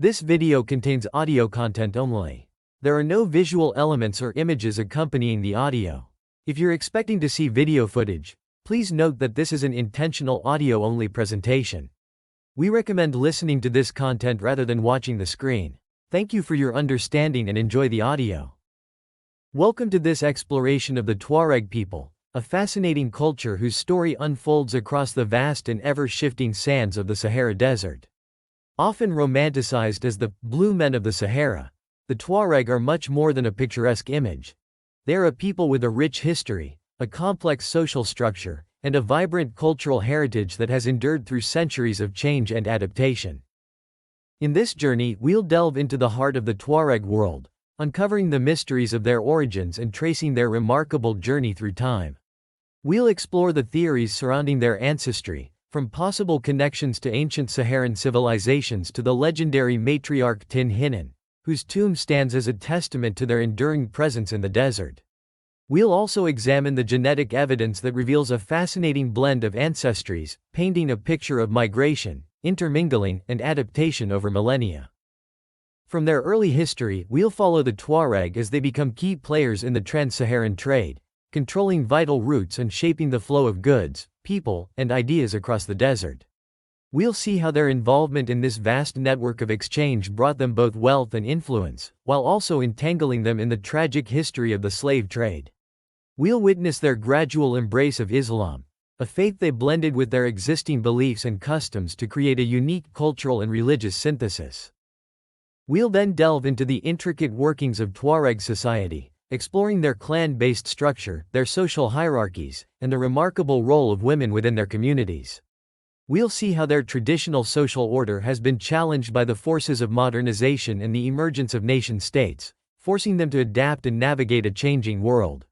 This video contains audio content only. There are no visual elements or images accompanying the audio. If you're expecting to see video footage, please note that this is an intentional audio-only presentation. We recommend listening to this content rather than watching the screen. Thank you for your understanding and enjoy the audio. Welcome to this exploration of the Tuareg people, a fascinating culture whose story unfolds across the vast and ever-shifting sands of the Sahara Desert. Often romanticized as the blue men of the Sahara, the Tuareg are much more than a picturesque image. They are a people with a rich history, a complex social structure, and a vibrant cultural heritage that has endured through centuries of change and adaptation. In this journey, we'll delve into the heart of the Tuareg world, uncovering the mysteries of their origins and tracing their remarkable journey through time. We'll explore the theories surrounding their ancestry, from possible connections to ancient Saharan civilizations to the legendary matriarch Tin Hinan, whose tomb stands as a testament to their enduring presence in the desert. We'll also examine the genetic evidence that reveals a fascinating blend of ancestries, painting a picture of migration, intermingling, and adaptation over millennia. From their early history, we'll follow the Tuareg as they become key players in the trans-Saharan trade, controlling vital routes and shaping the flow of goods, people, and ideas across the desert. We'll see how their involvement in this vast network of exchange brought them both wealth and influence, while also entangling them in the tragic history of the slave trade. We'll witness their gradual embrace of Islam, a faith they blended with their existing beliefs and customs to create a unique cultural and religious synthesis. We'll then delve into the intricate workings of Tuareg society, exploring their clan-based structure, their social hierarchies, and the remarkable role of women within their communities. We'll see how their traditional social order has been challenged by the forces of modernization and the emergence of nation-states, forcing them to adapt and navigate a changing world.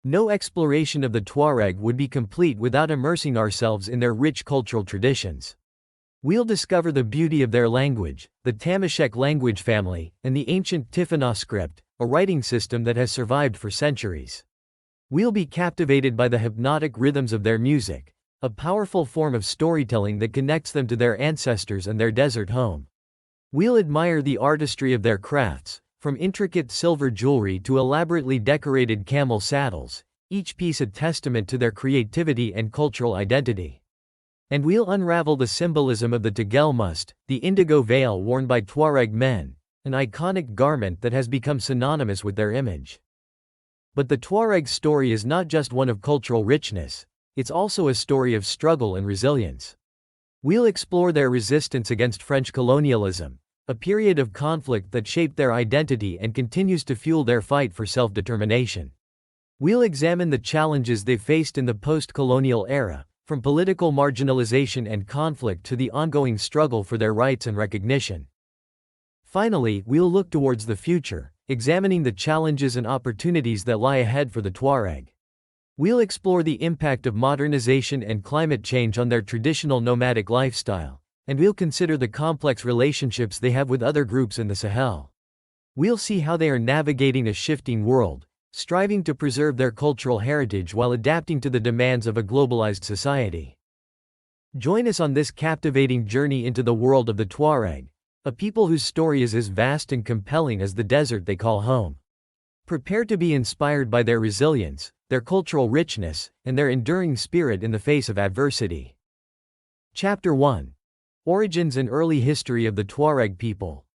No exploration of the Tuareg would be complete without immersing ourselves in their rich cultural traditions. We'll discover the beauty of their language, the Tamashek language family, and the ancient Tifana script, a writing system that has survived for centuries. We'll be captivated by the hypnotic rhythms of their music, a powerful form of storytelling that connects them to their ancestors and their desert home. We'll admire the artistry of their crafts, from intricate silver jewelry to elaborately decorated camel saddles, each piece a testament to their creativity and cultural identity. And we'll unravel the symbolism of the Tagelmust, the indigo veil worn by Tuareg men, an iconic garment that has become synonymous with their image. But the Tuareg story is not just one of cultural richness, it's also a story of struggle and resilience. We'll explore their resistance against French colonialism, a period of conflict that shaped their identity and continues to fuel their fight for self-determination. We'll examine the challenges they faced in the post-colonial era, from political marginalization and conflict to the ongoing struggle for their rights and recognition. Finally, we'll look towards the future, examining the challenges and opportunities that lie ahead for the Tuareg. We'll explore the impact of modernization and climate change on their traditional nomadic lifestyle, and we'll consider the complex relationships they have with other groups in the Sahel. We'll see how they are navigating a shifting world, striving to preserve their cultural heritage while adapting to the demands of a globalized society. Join us on this captivating journey into the world of the Tuareg, a people whose story is as vast and compelling as the desert they call home. Prepare to be inspired by their resilience, their cultural richness, and their enduring spirit in the face of adversity. Chapter 1. Origins and Early History of the Tuareg People.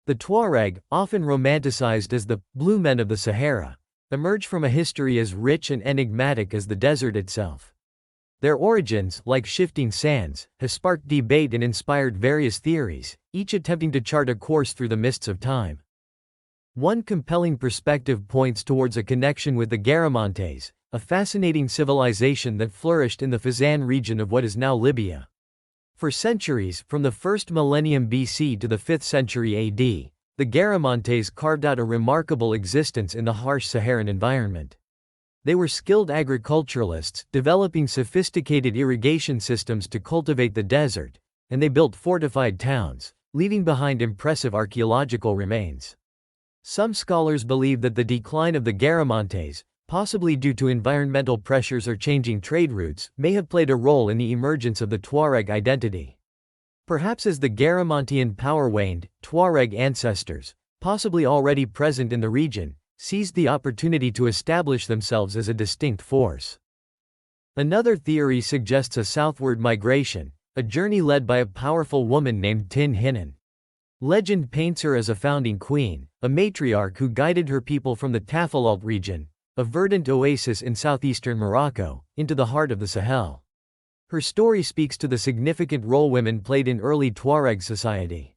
The Tuareg, often romanticized as the blue men of the Sahara, emerge from a history as rich and enigmatic as the desert itself. Their origins, like shifting sands, have sparked debate and inspired various theories, each attempting to chart a course through the mists of time. One compelling perspective points towards a connection with the Garamantes, a fascinating civilization that flourished in the Fezzan region of what is now Libya. For centuries, from the 1st millennium BC to the 5th century AD, the Garamantes carved out a remarkable existence in the harsh Saharan environment. They were skilled agriculturalists, developing sophisticated irrigation systems to cultivate the desert, and they built fortified towns, leaving behind impressive archaeological remains. Some scholars believe that the decline of the Garamantes, possibly due to environmental pressures or changing trade routes, may have played a role in the emergence of the Tuareg identity. Perhaps as the Garamantian power waned, Tuareg ancestors, possibly already present in the region, seized the opportunity to establish themselves as a distinct force. Another theory suggests a southward migration, a journey led by a powerful woman named Tin Hinan. Legend paints her as a founding queen, a matriarch who guided her people from the Tafilalt region, a verdant oasis in southeastern Morocco, into the heart of the Sahel. Her story speaks to the significant role women played in early Tuareg society.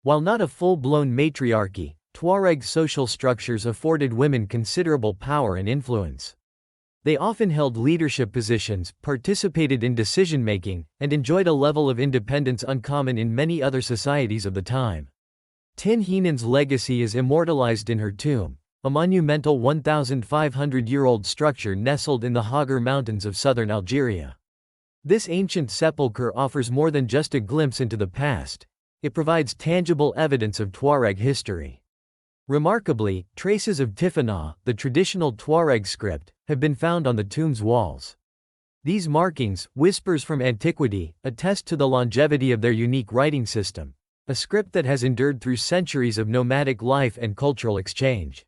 While not a full-blown matriarchy, Tuareg social structures afforded women considerable power and influence. They often held leadership positions, participated in decision-making, and enjoyed a level of independence uncommon in many other societies of the time. Tin Hinan's legacy is immortalized in her tomb, a monumental 1,500-year-old structure nestled in the Hagar Mountains of southern Algeria. This ancient sepulchre offers more than just a glimpse into the past. It provides tangible evidence of Tuareg history. Remarkably, traces of Tifana, the traditional Tuareg script, have been found on the tomb's walls. These markings, whispers from antiquity, attest to the longevity of their unique writing system, a script that has endured through centuries of nomadic life and cultural exchange.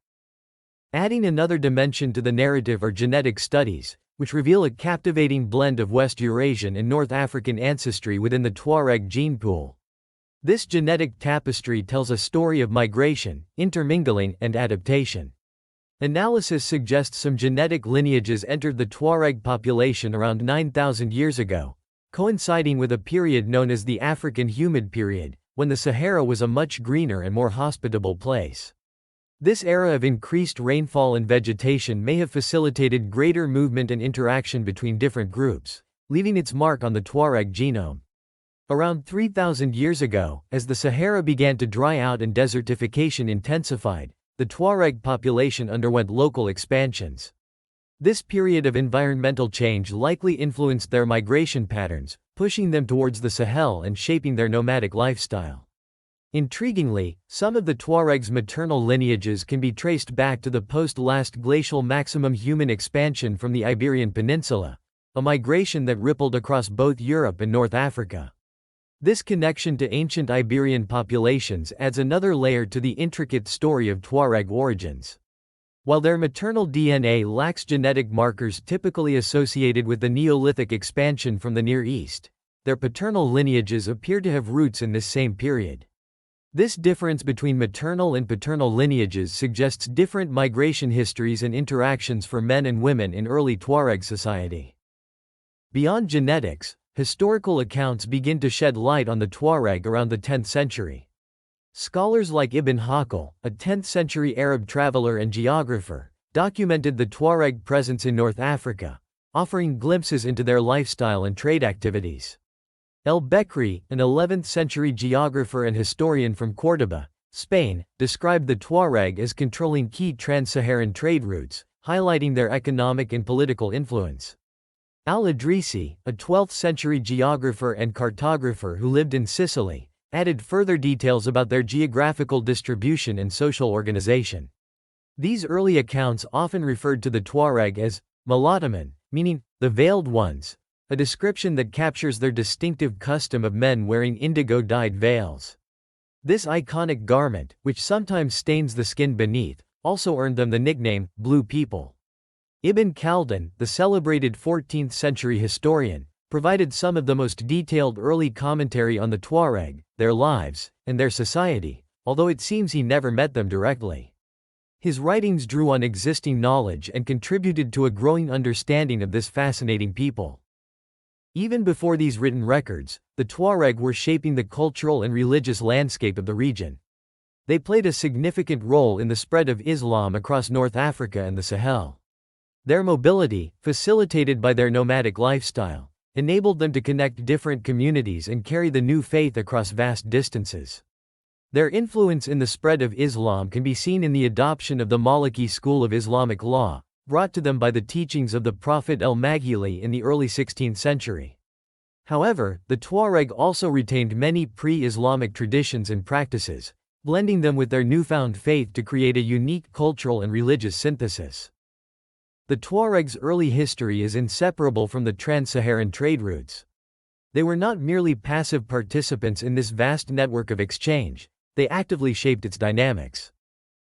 Adding another dimension to the narrative are genetic studies, which reveal a captivating blend of West Eurasian and North African ancestry within the Tuareg gene pool. This genetic tapestry tells a story of migration, intermingling, and adaptation. Analysis suggests some genetic lineages entered the Tuareg population around 9,000 years ago, coinciding with a period known as the African Humid Period, when the Sahara was a much greener and more hospitable place. This era of increased rainfall and vegetation may have facilitated greater movement and interaction between different groups, leaving its mark on the Tuareg genome. Around 3,000 years ago, as the Sahara began to dry out and desertification intensified, the Tuareg population underwent local expansions. This period of environmental change likely influenced their migration patterns, pushing them towards the Sahel and shaping their nomadic lifestyle. Intriguingly, some of the Tuareg's maternal lineages can be traced back to the post-last glacial maximum human expansion from the Iberian Peninsula, a migration that rippled across both Europe and North Africa. This connection to ancient Iberian populations adds another layer to the intricate story of Tuareg origins. While their maternal DNA lacks genetic markers typically associated with the Neolithic expansion from the Near East, their paternal lineages appear to have roots in this same period. This difference between maternal and paternal lineages suggests different migration histories and interactions for men and women in early Tuareg society. Beyond genetics, historical accounts begin to shed light on the Tuareg around the 10th century. Scholars like Ibn Hakel, a 10th-century Arab traveler and geographer, documented the Tuareg presence in North Africa, offering glimpses into their lifestyle and trade activities. El-Bekri, an 11th-century geographer and historian from Córdoba, Spain, described the Tuareg as controlling key trans-Saharan trade routes, highlighting their economic and political influence. Al-Idrisi, a 12th-century geographer and cartographer who lived in Sicily, added further details about their geographical distribution and social organization. These early accounts often referred to the Tuareg as Malataman, meaning the veiled ones, a description that captures their distinctive custom of men wearing indigo-dyed veils. This iconic garment, which sometimes stains the skin beneath, also earned them the nickname, Blue People. Ibn Khaldun, the celebrated 14th-century historian, provided some of the most detailed early commentary on the Tuareg, their lives, and their society, although it seems he never met them directly. His writings drew on existing knowledge and contributed to a growing understanding of this fascinating people. Even before these written records, the Tuareg were shaping the cultural and religious landscape of the region. They played a significant role in the spread of Islam across North Africa and the Sahel. Their mobility, facilitated by their nomadic lifestyle, enabled them to connect different communities and carry the new faith across vast distances. Their influence in the spread of Islam can be seen in the adoption of the Maliki school of Islamic law, brought to them by the teachings of the Prophet al-Maghili in the early 16th century. However, the Tuareg also retained many pre-Islamic traditions and practices, blending them with their newfound faith to create a unique cultural and religious synthesis. The Tuareg's early history is inseparable from the trans-Saharan trade routes. They were not merely passive participants in this vast network of exchange, they actively shaped its dynamics.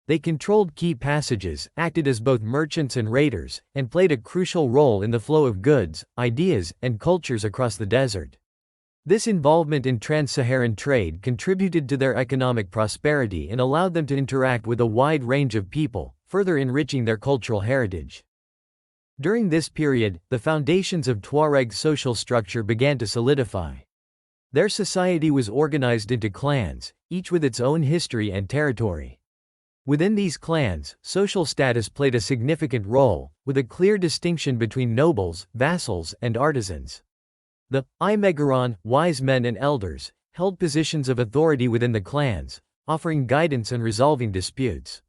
They controlled key passages, acted as both merchants and raiders, and played a crucial role in the flow of goods, ideas, and cultures across the desert. This involvement in trans-Saharan trade contributed to their economic prosperity and allowed them to interact with a wide range of people, further enriching their cultural heritage. During this period, the foundations of Tuareg social structure began to solidify. Their society was organized into clans, each with its own history and territory. Within these clans, social status played a significant role, with a clear distinction between nobles, vassals, and artisans. The Imegaron, wise men and elders, held positions of authority within the clans, offering guidance and resolving disputes.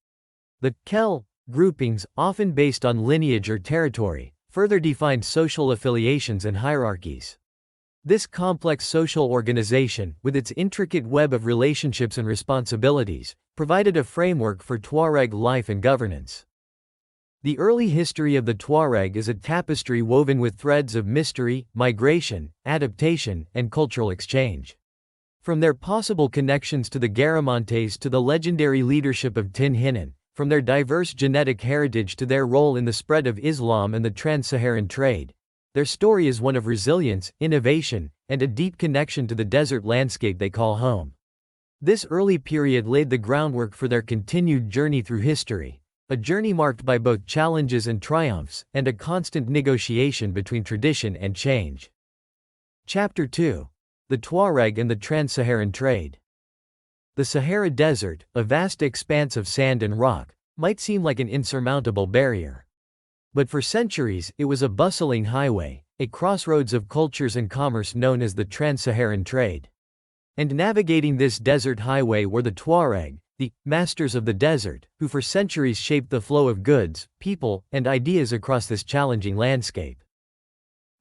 The Kel groupings, often based on lineage or territory, further defined social affiliations and hierarchies. This complex social organization, with its intricate web of relationships and responsibilities, provided a framework for Tuareg life and governance. The early history of the Tuareg is a tapestry woven with threads of mystery, migration, adaptation, and cultural exchange. From their possible connections to the Garamantes to the legendary leadership of Tin Hinan, from their diverse genetic heritage to their role in the spread of Islam and the trans-Saharan trade, their story is one of resilience, innovation, and a deep connection to the desert landscape they call home. This early period laid the groundwork for their continued journey through history, a journey marked by both challenges and triumphs, and a constant negotiation between tradition and change. Chapter 2. The Tuareg and the Trans-Saharan Trade. The Sahara Desert, a vast expanse of sand and rock, might seem like an insurmountable barrier. But for centuries, it was a bustling highway, a crossroads of cultures and commerce known as the Trans-Saharan Trade. And navigating this desert highway were the Tuareg, the masters of the desert, who for centuries shaped the flow of goods, people, and ideas across this challenging landscape.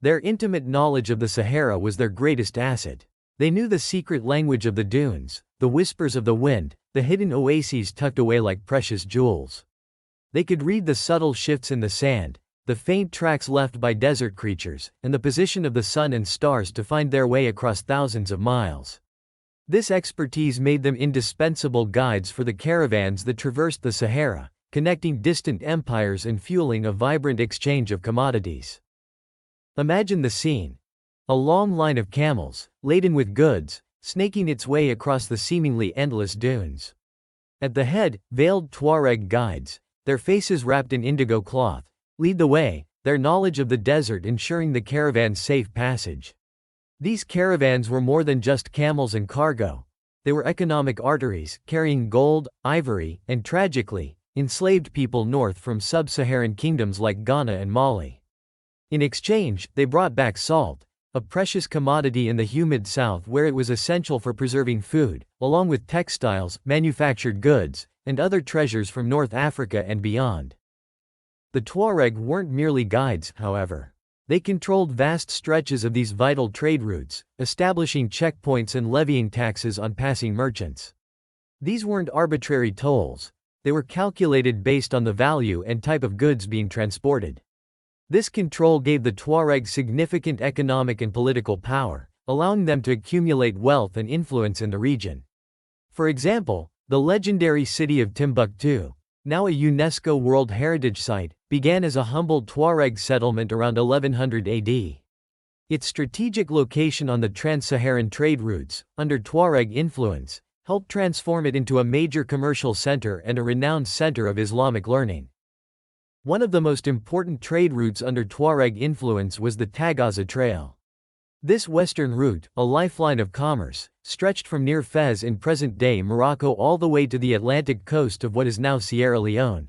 Their intimate knowledge of the Sahara was their greatest asset. They knew the secret language of the dunes, the whispers of the wind, the hidden oases tucked away like precious jewels. They could read the subtle shifts in the sand, the faint tracks left by desert creatures, and the position of the sun and stars to find their way across thousands of miles. This expertise made them indispensable guides for the caravans that traversed the Sahara, connecting distant empires and fueling a vibrant exchange of commodities. Imagine the scene. A long line of camels, laden with goods, snaking its way across the seemingly endless dunes. At the head, veiled Tuareg guides, their faces wrapped in indigo cloth, lead the way, their knowledge of the desert ensuring the caravan's safe passage. These caravans were more than just camels and cargo. They were economic arteries, carrying gold, ivory, and tragically, enslaved people north from sub-Saharan kingdoms like Ghana and Mali. In exchange, they brought back salt, a precious commodity in the humid south where it was essential for preserving food, along with textiles, manufactured goods, and other treasures from North Africa and beyond. The Tuareg weren't merely guides, however. They controlled vast stretches of these vital trade routes, establishing checkpoints and levying taxes on passing merchants. These weren't arbitrary tolls, they were calculated based on the value and type of goods being transported. This control gave the Tuareg significant economic and political power, allowing them to accumulate wealth and influence in the region. For example, the legendary city of Timbuktu, now a UNESCO World Heritage Site, began as a humble Tuareg settlement around 1100 AD. Its strategic location on the trans-Saharan trade routes, under Tuareg influence, helped transform it into a major commercial center and a renowned center of Islamic learning. One of the most important trade routes under Tuareg influence was the Tagaza Trail. This western route, a lifeline of commerce, stretched from near Fez in present-day Morocco all the way to the Atlantic coast of what is now Sierra Leone.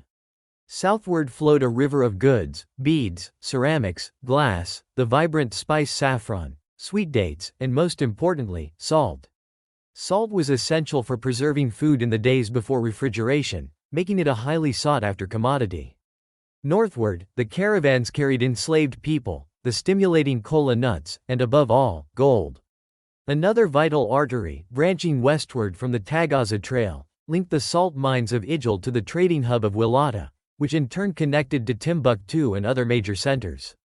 Southward flowed a river of goods, beads, ceramics, glass, the vibrant spice saffron, sweet dates, and most importantly, salt. Salt was essential for preserving food in the days before refrigeration, making it a highly sought-after commodity. Northward, the caravans carried enslaved people, the stimulating cola nuts, and above all, gold. Another vital artery, branching westward from the Tagaza Trail, linked the salt mines of Ijil to the trading hub of Wilata, which in turn connected to Timbuktu and other major centers.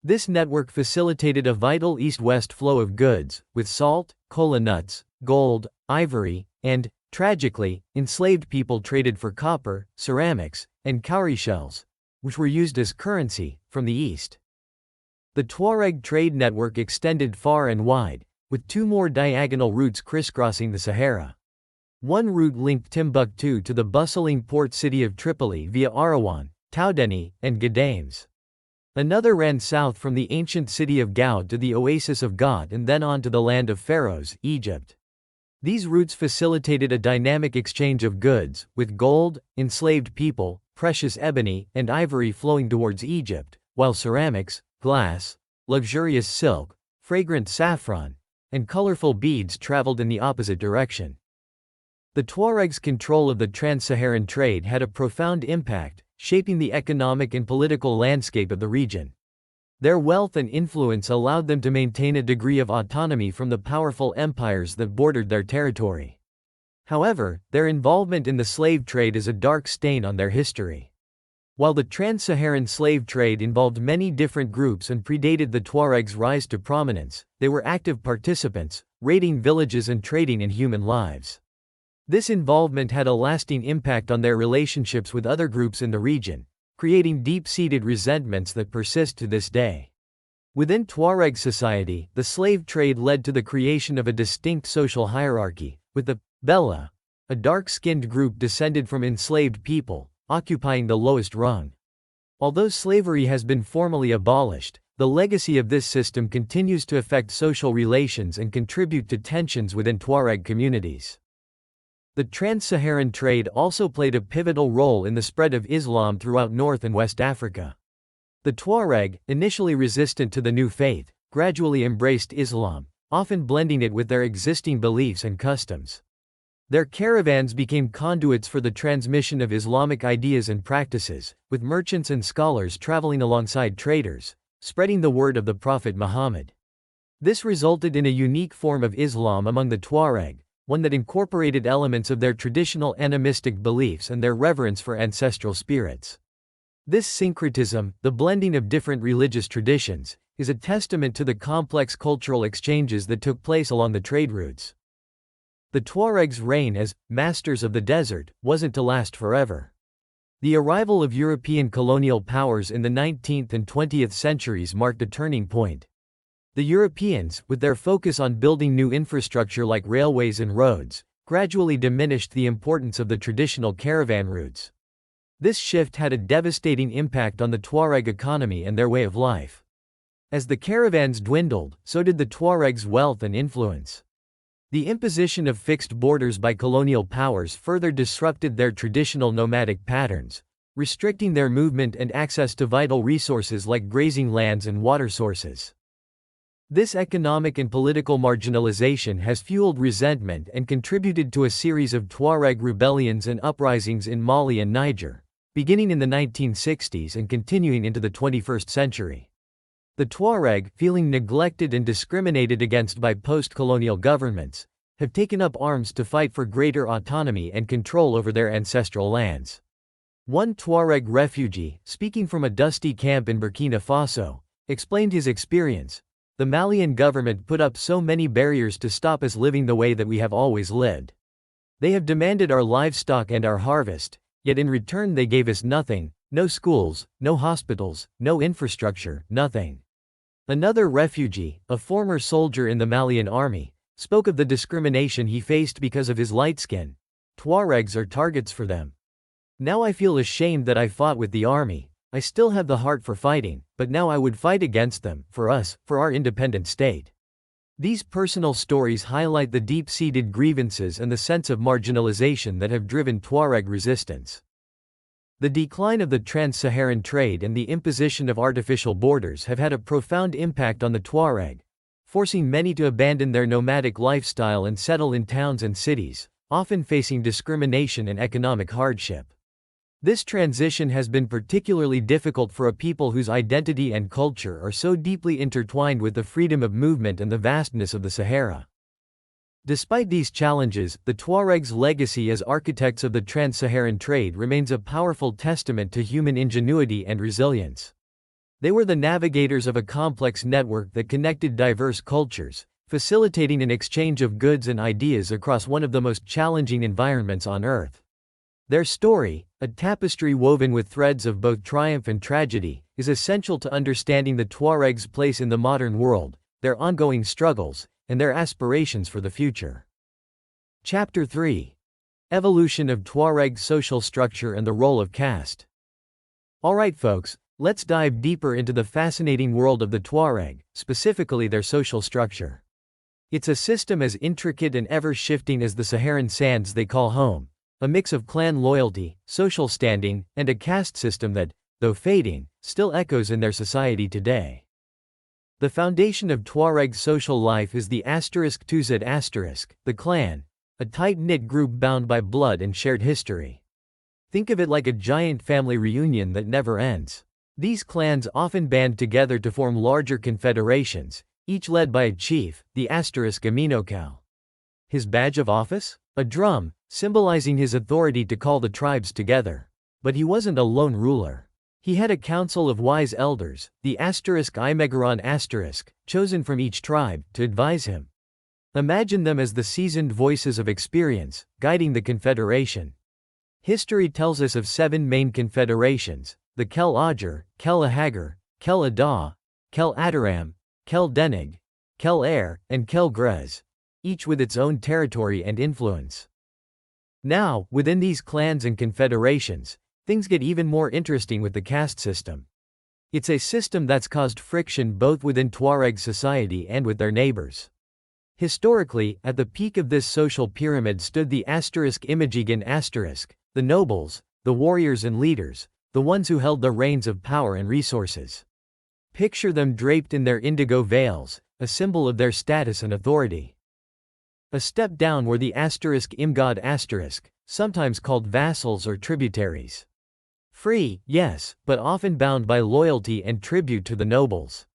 This network facilitated a vital east-west flow of goods, with salt, cola nuts, gold, ivory, and, tragically, enslaved people traded for copper, ceramics, and cowrie shells, which were used as currency, from the east. The Tuareg trade network extended far and wide, with two more diagonal routes crisscrossing the Sahara. One route linked Timbuktu to the bustling port city of Tripoli via Arawan, Taudeni, and Ghadames. Another ran south from the ancient city of Goud to the oasis of God and then on to the land of pharaohs, Egypt. These routes facilitated a dynamic exchange of goods, with gold, enslaved people, precious ebony, and ivory flowing towards Egypt, while ceramics, glass, luxurious silk, fragrant saffron, and colorful beads traveled in the opposite direction. The Tuaregs' control of the trans-Saharan trade had a profound impact, shaping the economic and political landscape of the region. Their wealth and influence allowed them to maintain a degree of autonomy from the powerful empires that bordered their territory. However, their involvement in the slave trade is a dark stain on their history. While the trans-Saharan slave trade involved many different groups and predated the Tuaregs' rise to prominence, they were active participants, raiding villages and trading in human lives. This involvement had a lasting impact on their relationships with other groups in the region, creating deep-seated resentments that persist to this day. Within Tuareg society, the slave trade led to the creation of a distinct social hierarchy, with the Bella, a dark-skinned group descended from enslaved people, occupying the lowest rung. Although slavery has been formally abolished, the legacy of this system continues to affect social relations and contribute to tensions within Tuareg communities. The trans-Saharan trade also played a pivotal role in the spread of Islam throughout North and West Africa. The Tuareg, initially resistant to the new faith, gradually embraced Islam, often blending it with their existing beliefs and customs. Their caravans became conduits for the transmission of Islamic ideas and practices, with merchants and scholars traveling alongside traders, spreading the word of the Prophet Muhammad. This resulted in a unique form of Islam among the Tuareg, one that incorporated elements of their traditional animistic beliefs and their reverence for ancestral spirits. This syncretism, the blending of different religious traditions, is a testament to the complex cultural exchanges that took place along the trade routes. The Tuaregs' reign as masters of the desert wasn't to last forever. The arrival of European colonial powers in the 19th and 20th centuries marked a turning point. The Europeans, with their focus on building new infrastructure like railways and roads, gradually diminished the importance of the traditional caravan routes. This shift had a devastating impact on the Tuareg economy and their way of life. As the caravans dwindled, so did the Tuaregs' wealth and influence. The imposition of fixed borders by colonial powers further disrupted their traditional nomadic patterns, restricting their movement and access to vital resources like grazing lands and water sources. This economic and political marginalization has fueled resentment and contributed to a series of Tuareg rebellions and uprisings in Mali and Niger, beginning in the 1960s and continuing into the 21st century. The Tuareg, feeling neglected and discriminated against by post-colonial governments, have taken up arms to fight for greater autonomy and control over their ancestral lands. One Tuareg refugee, speaking from a dusty camp in Burkina Faso, explained his experience. The Malian government put up so many barriers to stop us living the way that we have always lived. They have demanded our livestock and our harvest, yet in return they gave us nothing, no schools, no hospitals, no infrastructure, nothing. Another refugee, a former soldier in the Malian army, spoke of the discrimination he faced because of his light skin. Tuaregs are targets for them. Now I feel ashamed that I fought with the army. I still have the heart for fighting, but now I would fight against them, for us, for our independent state. These personal stories highlight the deep-seated grievances and the sense of marginalization that have driven Tuareg resistance. The decline of the trans-Saharan trade and the imposition of artificial borders have had a profound impact on the Tuareg, forcing many to abandon their nomadic lifestyle and settle in towns and cities, often facing discrimination and economic hardship. This transition has been particularly difficult for a people whose identity and culture are so deeply intertwined with the freedom of movement and the vastness of the Sahara. Despite these challenges, the Tuaregs' legacy as architects of the trans-Saharan trade remains a powerful testament to human ingenuity and resilience. They were the navigators of a complex network that connected diverse cultures, facilitating an exchange of goods and ideas across one of the most challenging environments on Earth. Their story, a tapestry woven with threads of both triumph and tragedy, is essential to understanding the Tuaregs' place in the modern world, their ongoing struggles, and their aspirations for the future. Chapter 3. Evolution of Tuareg Social Structure and the Role of Caste. Alright folks, let's dive deeper into the fascinating world of the Tuareg, specifically their social structure. It's a system as intricate and ever-shifting as the Saharan sands they call home, a mix of clan loyalty, social standing, and a caste system that, though fading, still echoes in their society today. The foundation of Tuareg social life is the *2Z*, the clan, a tight-knit group bound by blood and shared history. Think of it like a giant family reunion that never ends. These clans often band together to form larger confederations, each led by a chief, the *Aminokal. His badge of office? A drum, symbolizing his authority to call the tribes together. But he wasn't a lone ruler. He had a council of wise elders, the *Imegaron*, chosen from each tribe, to advise him. Imagine them as the seasoned voices of experience, guiding the confederation. History tells us of 7 main confederations: the Kel Ajer, Kel Ahagar, Kel Adah, Kel Adaram, Kel Denig, Kel Air, and Kel Grez, each with its own territory and influence. Now, within these clans and confederations, things get even more interesting with the caste system. It's a system that's caused friction both within Tuareg society and with their neighbors. Historically, at the peak of this social pyramid stood the *Imajigan*, the nobles, the warriors and leaders, the ones who held the reins of power and resources. Picture them draped in their indigo veils, a symbol of their status and authority. A step down were the *Imgad*, sometimes called vassals or tributaries. Free, yes, but often bound by loyalty and tribute to the nobles.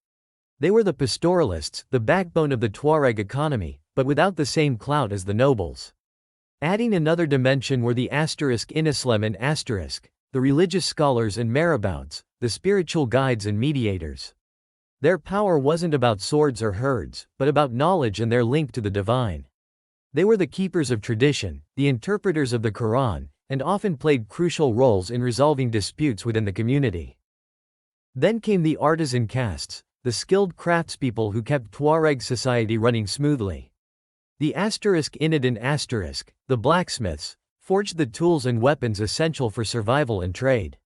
They were the pastoralists, the backbone of the Tuareg economy, but without the same clout as the nobles. Adding another dimension were the *Inislem and *, the religious scholars and marabouts, the spiritual guides and mediators. Their power wasn't about swords or herds, but about knowledge and their link to the divine. They were the keepers of tradition, the interpreters of the Quran, and often played crucial roles in resolving disputes within the community. Then came the artisan castes, the skilled craftspeople who kept Tuareg society running smoothly. The *Inadan*, the blacksmiths, forged the tools and weapons essential for survival and trade.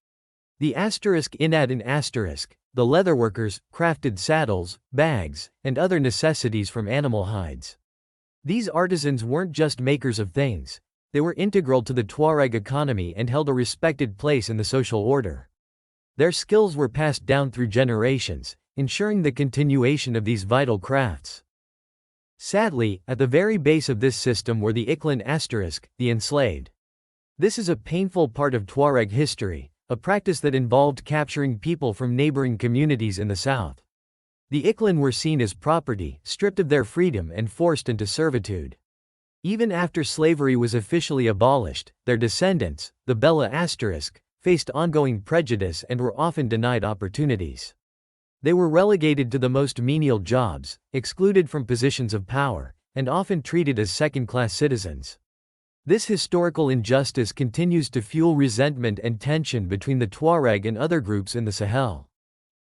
The *Inadan*, the leatherworkers, crafted saddles, bags, and other necessities from animal hides. These artisans weren't just makers of things, they were integral to the Tuareg economy and held a respected place in the social order. Their skills were passed down through generations, ensuring the continuation of these vital crafts. Sadly, at the very base of this system were the Iklan*, the enslaved. This is a painful part of Tuareg history, a practice that involved capturing people from neighboring communities in the south. The Iklan were seen as property, stripped of their freedom and forced into servitude. Even after slavery was officially abolished, their descendants, the Bella*, faced ongoing prejudice and were often denied opportunities. They were relegated to the most menial jobs, excluded from positions of power, and often treated as second-class citizens. This historical injustice continues to fuel resentment and tension between the Tuareg and other groups in the Sahel.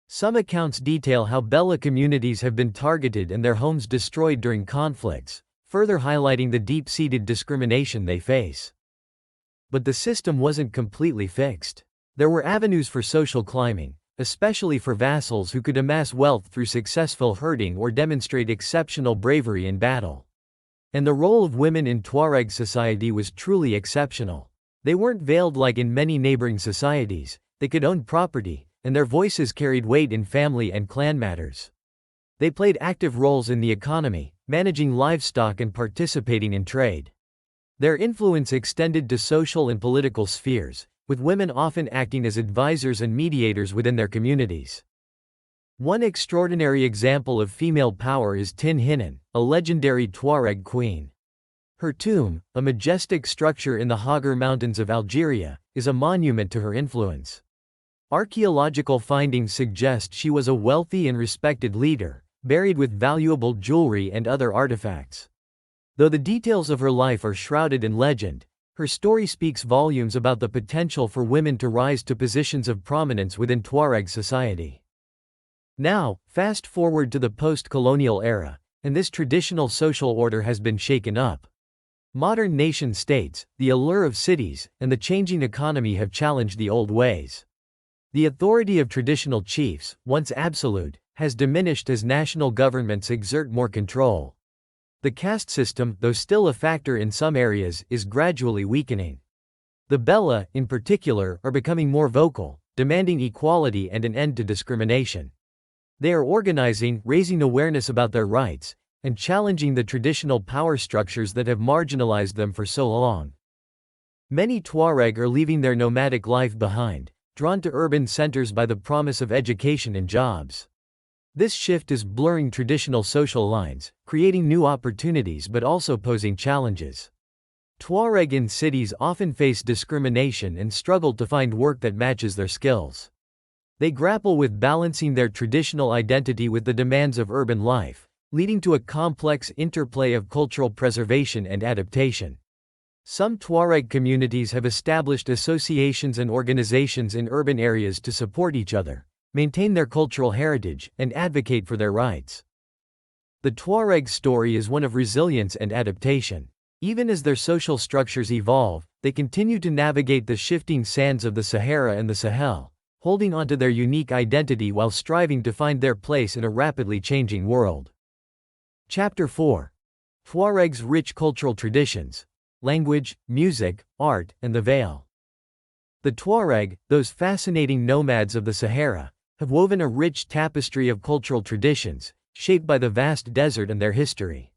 Some accounts detail how Bella communities have been targeted and their homes destroyed during conflicts, further highlighting the deep-seated discrimination they face. But the system wasn't completely fixed. There were avenues for social climbing, especially for vassals who could amass wealth through successful herding or demonstrate exceptional bravery in battle. And the role of women in Tuareg society was truly exceptional. They weren't veiled like in many neighboring societies, they could own property, and their voices carried weight in family and clan matters. They played active roles in the economy, managing livestock and participating in trade. Their influence extended to social and political spheres, with women often acting as advisors and mediators within their communities. One extraordinary example of female power is Tin Hinan, a legendary Tuareg queen. Her tomb, a majestic structure in the Hagar Mountains of Algeria, is a monument to her influence. Archaeological findings suggest she was a wealthy and respected leader, buried with valuable jewelry and other artifacts. Though the details of her life are shrouded in legend, her story speaks volumes about the potential for women to rise to positions of prominence within Tuareg society. Now, fast forward to the post-colonial era, and this traditional social order has been shaken up. Modern nation-states, the allure of cities, and the changing economy have challenged the old ways. The authority of traditional chiefs, once absolute, has diminished as national governments exert more control. The caste system, though still a factor in some areas, is gradually weakening. The Bella, in particular, are becoming more vocal, demanding equality and an end to discrimination. They are organizing, raising awareness about their rights, and challenging the traditional power structures that have marginalized them for so long. Many Tuareg are leaving their nomadic life behind, drawn to urban centers by the promise of education and jobs. This shift is blurring traditional social lines, creating new opportunities but also posing challenges. Tuareg in cities often face discrimination and struggle to find work that matches their skills. They grapple with balancing their traditional identity with the demands of urban life, leading to a complex interplay of cultural preservation and adaptation. Some Tuareg communities have established associations and organizations in urban areas to support each other, maintain their cultural heritage, and advocate for their rights. The Tuareg story is one of resilience and adaptation. Even as their social structures evolve, they continue to navigate the shifting sands of the Sahara and the Sahel, holding onto their unique identity while striving to find their place in a rapidly changing world. Chapter 4. Tuareg's rich cultural traditions, language, music, art, and the veil. The Tuareg, those fascinating nomads of the Sahara, have woven a rich tapestry of cultural traditions, shaped by the vast desert and their history.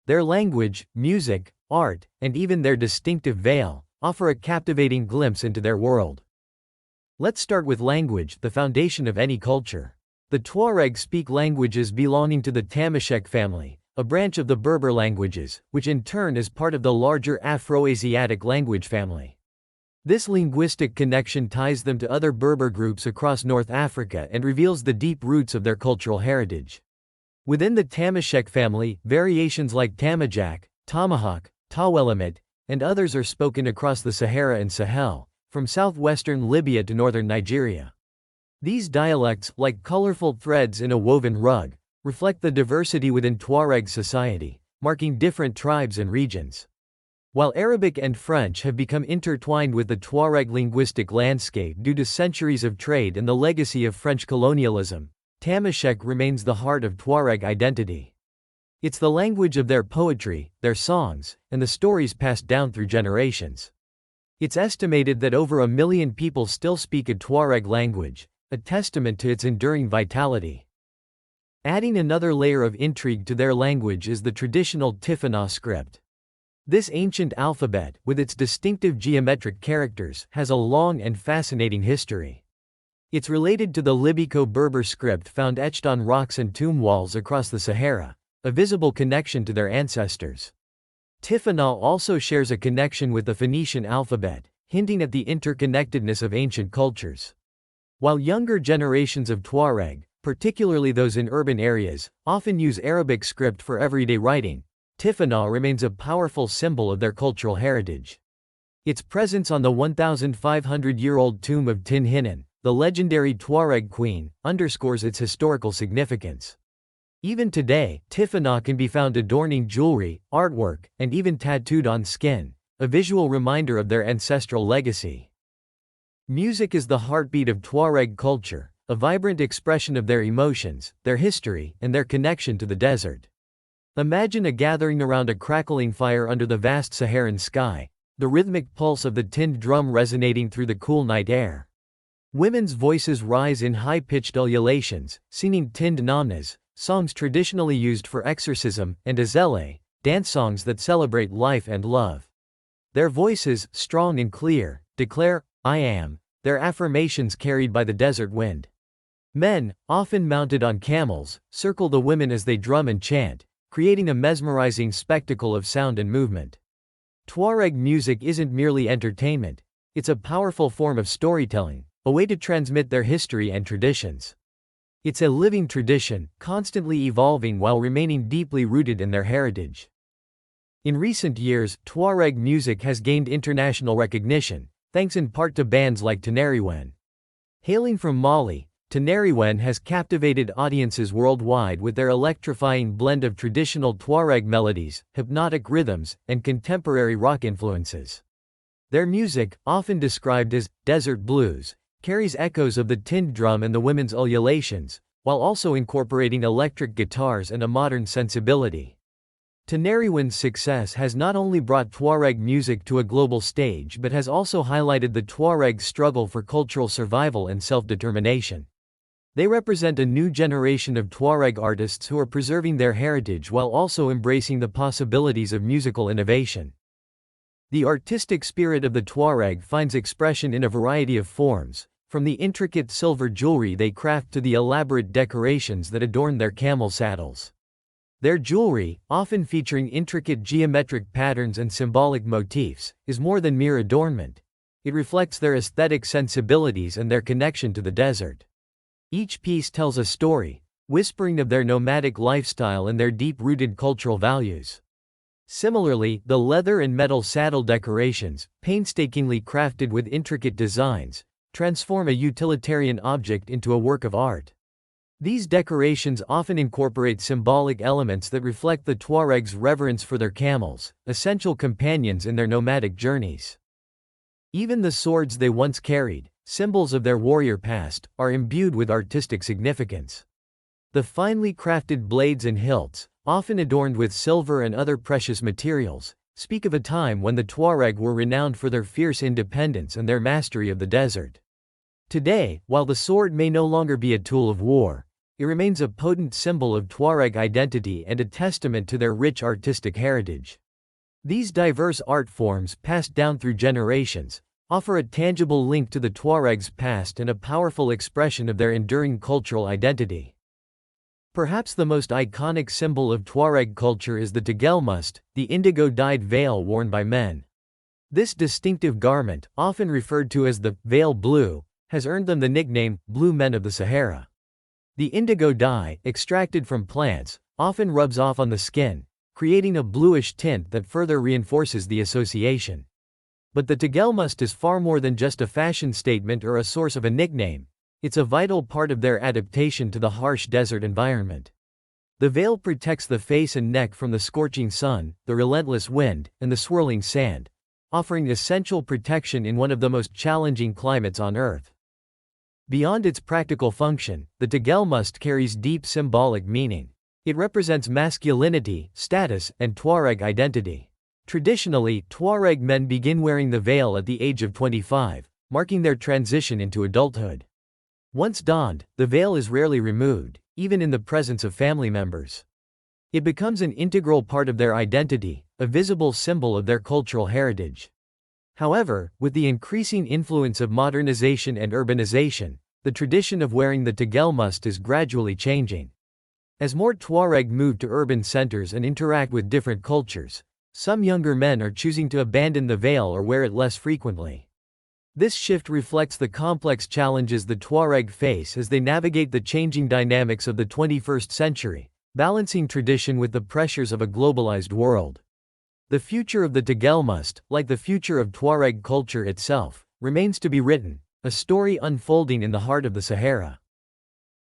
Their language, music, art, and even their distinctive veil offer a captivating glimpse into their world. Let's start with language, the foundation of any culture. The Tuareg speak languages belonging to the Tamashek family, a branch of the Berber languages, which in turn is part of the larger Afro-Asiatic language family. This linguistic connection ties them to other Berber groups across North Africa and reveals the deep roots of their cultural heritage. Within the Tamashek family, variations like Tamajak, Tomahawk, Tawelamit, and others are spoken across the Sahara and Sahel, from southwestern Libya to northern Nigeria. These dialects, like colorful threads in a woven rug, reflect the diversity within Tuareg society, marking different tribes and regions. While Arabic and French have become intertwined with the Tuareg linguistic landscape due to centuries of trade and the legacy of French colonialism, Tamashek remains the heart of Tuareg identity. It's the language of their poetry, their songs, and the stories passed down through generations. It's estimated that over 1 million people still speak a Tuareg language, a testament to its enduring vitality. Adding another layer of intrigue to their language is the traditional Tifana script. This ancient alphabet, with its distinctive geometric characters, has a long and fascinating history. It's related to the Libyco-Berber script found etched on rocks and tomb walls across the Sahara, a visible connection to their ancestors. Tifana also shares a connection with the Phoenician alphabet, hinting at the interconnectedness of ancient cultures. While younger generations of Tuareg, particularly those in urban areas, often use Arabic script for everyday writing, Tifana remains a powerful symbol of their cultural heritage. Its presence on the 1,500-year-old tomb of Tin Hinan, the legendary Tuareg queen, underscores its historical significance. Even today, Tifana can be found adorning jewelry, artwork, and even tattooed on skin, a visual reminder of their ancestral legacy. Music is the heartbeat of Tuareg culture, a vibrant expression of their emotions, their history, and their connection to the desert. Imagine a gathering around a crackling fire under the vast Saharan sky, the rhythmic pulse of the tinned drum resonating through the cool night air. Women's voices rise in high-pitched ululations, singing tinned namnas, songs traditionally used for exorcism, and azele, dance songs that celebrate life and love. Their voices, strong and clear, declare, "I am," their affirmations carried by the desert wind. Men, often mounted on camels, circle the women as they drum and chant, creating a mesmerizing spectacle of sound and movement. Tuareg music isn't merely entertainment, it's a powerful form of storytelling, a way to transmit their history and traditions. It's a living tradition, constantly evolving while remaining deeply rooted in their heritage. In recent years, Tuareg music has gained international recognition, thanks in part to bands like Teneriwen. Hailing from Mali, Teneriwen has captivated audiences worldwide with their electrifying blend of traditional Tuareg melodies, hypnotic rhythms, and contemporary rock influences. Their music, often described as desert blues, carries echoes of the tinned drum and the women's ululations, while also incorporating electric guitars and a modern sensibility. Teneriwen's success has not only brought Tuareg music to a global stage but has also highlighted the Tuareg struggle for cultural survival and self-determination. They represent a new generation of Tuareg artists who are preserving their heritage while also embracing the possibilities of musical innovation. The artistic spirit of the Tuareg finds expression in a variety of forms, from the intricate silver jewelry they craft to the elaborate decorations that adorn their camel saddles. Their jewelry, often featuring intricate geometric patterns and symbolic motifs, is more than mere adornment. It reflects their aesthetic sensibilities and their connection to the desert. Each piece tells a story, whispering of their nomadic lifestyle and their deep-rooted cultural values. Similarly, the leather and metal saddle decorations, painstakingly crafted with intricate designs, transform a utilitarian object into a work of art. These decorations often incorporate symbolic elements that reflect the Tuaregs' reverence for their camels, essential companions in their nomadic journeys. Even the swords they once carried, symbols of their warrior past, are imbued with artistic significance. The finely crafted blades and hilts, often adorned with silver and other precious materials, speak of a time when the Tuareg were renowned for their fierce independence and their mastery of the desert. Today, while the sword may no longer be a tool of war, it remains a potent symbol of Tuareg identity and a testament to their rich artistic heritage. These diverse art forms, passed down through generations, offer a tangible link to the Tuaregs' past and a powerful expression of their enduring cultural identity. Perhaps the most iconic symbol of Tuareg culture is the tagelmust, the indigo-dyed veil worn by men. This distinctive garment, often referred to as the veil blue, has earned them the nickname Blue Men of the Sahara. The indigo dye, extracted from plants, often rubs off on the skin, creating a bluish tint that further reinforces the association. But the tagelmust is far more than just a fashion statement or a source of a nickname. It's a vital part of their adaptation to the harsh desert environment. The veil protects the face and neck from the scorching sun, the relentless wind, and the swirling sand, offering essential protection in one of the most challenging climates on Earth. Beyond its practical function, the tagelmust carries deep symbolic meaning. It represents masculinity, status, and Tuareg identity. Traditionally, Tuareg men begin wearing the veil at the age of 25, marking their transition into adulthood. Once donned, the veil is rarely removed, even in the presence of family members. It becomes an integral part of their identity, a visible symbol of their cultural heritage. However, with the increasing influence of modernization and urbanization, the tradition of wearing the tagelmust is gradually changing. As more Tuareg move to urban centers and interact with different cultures, some younger men are choosing to abandon the veil or wear it less frequently. This shift reflects the complex challenges the Tuareg face as they navigate the changing dynamics of the 21st century, balancing tradition with the pressures of a globalized world. The future of the tagelmust, like the future of Tuareg culture itself, remains to be written, a story unfolding in the heart of the Sahara.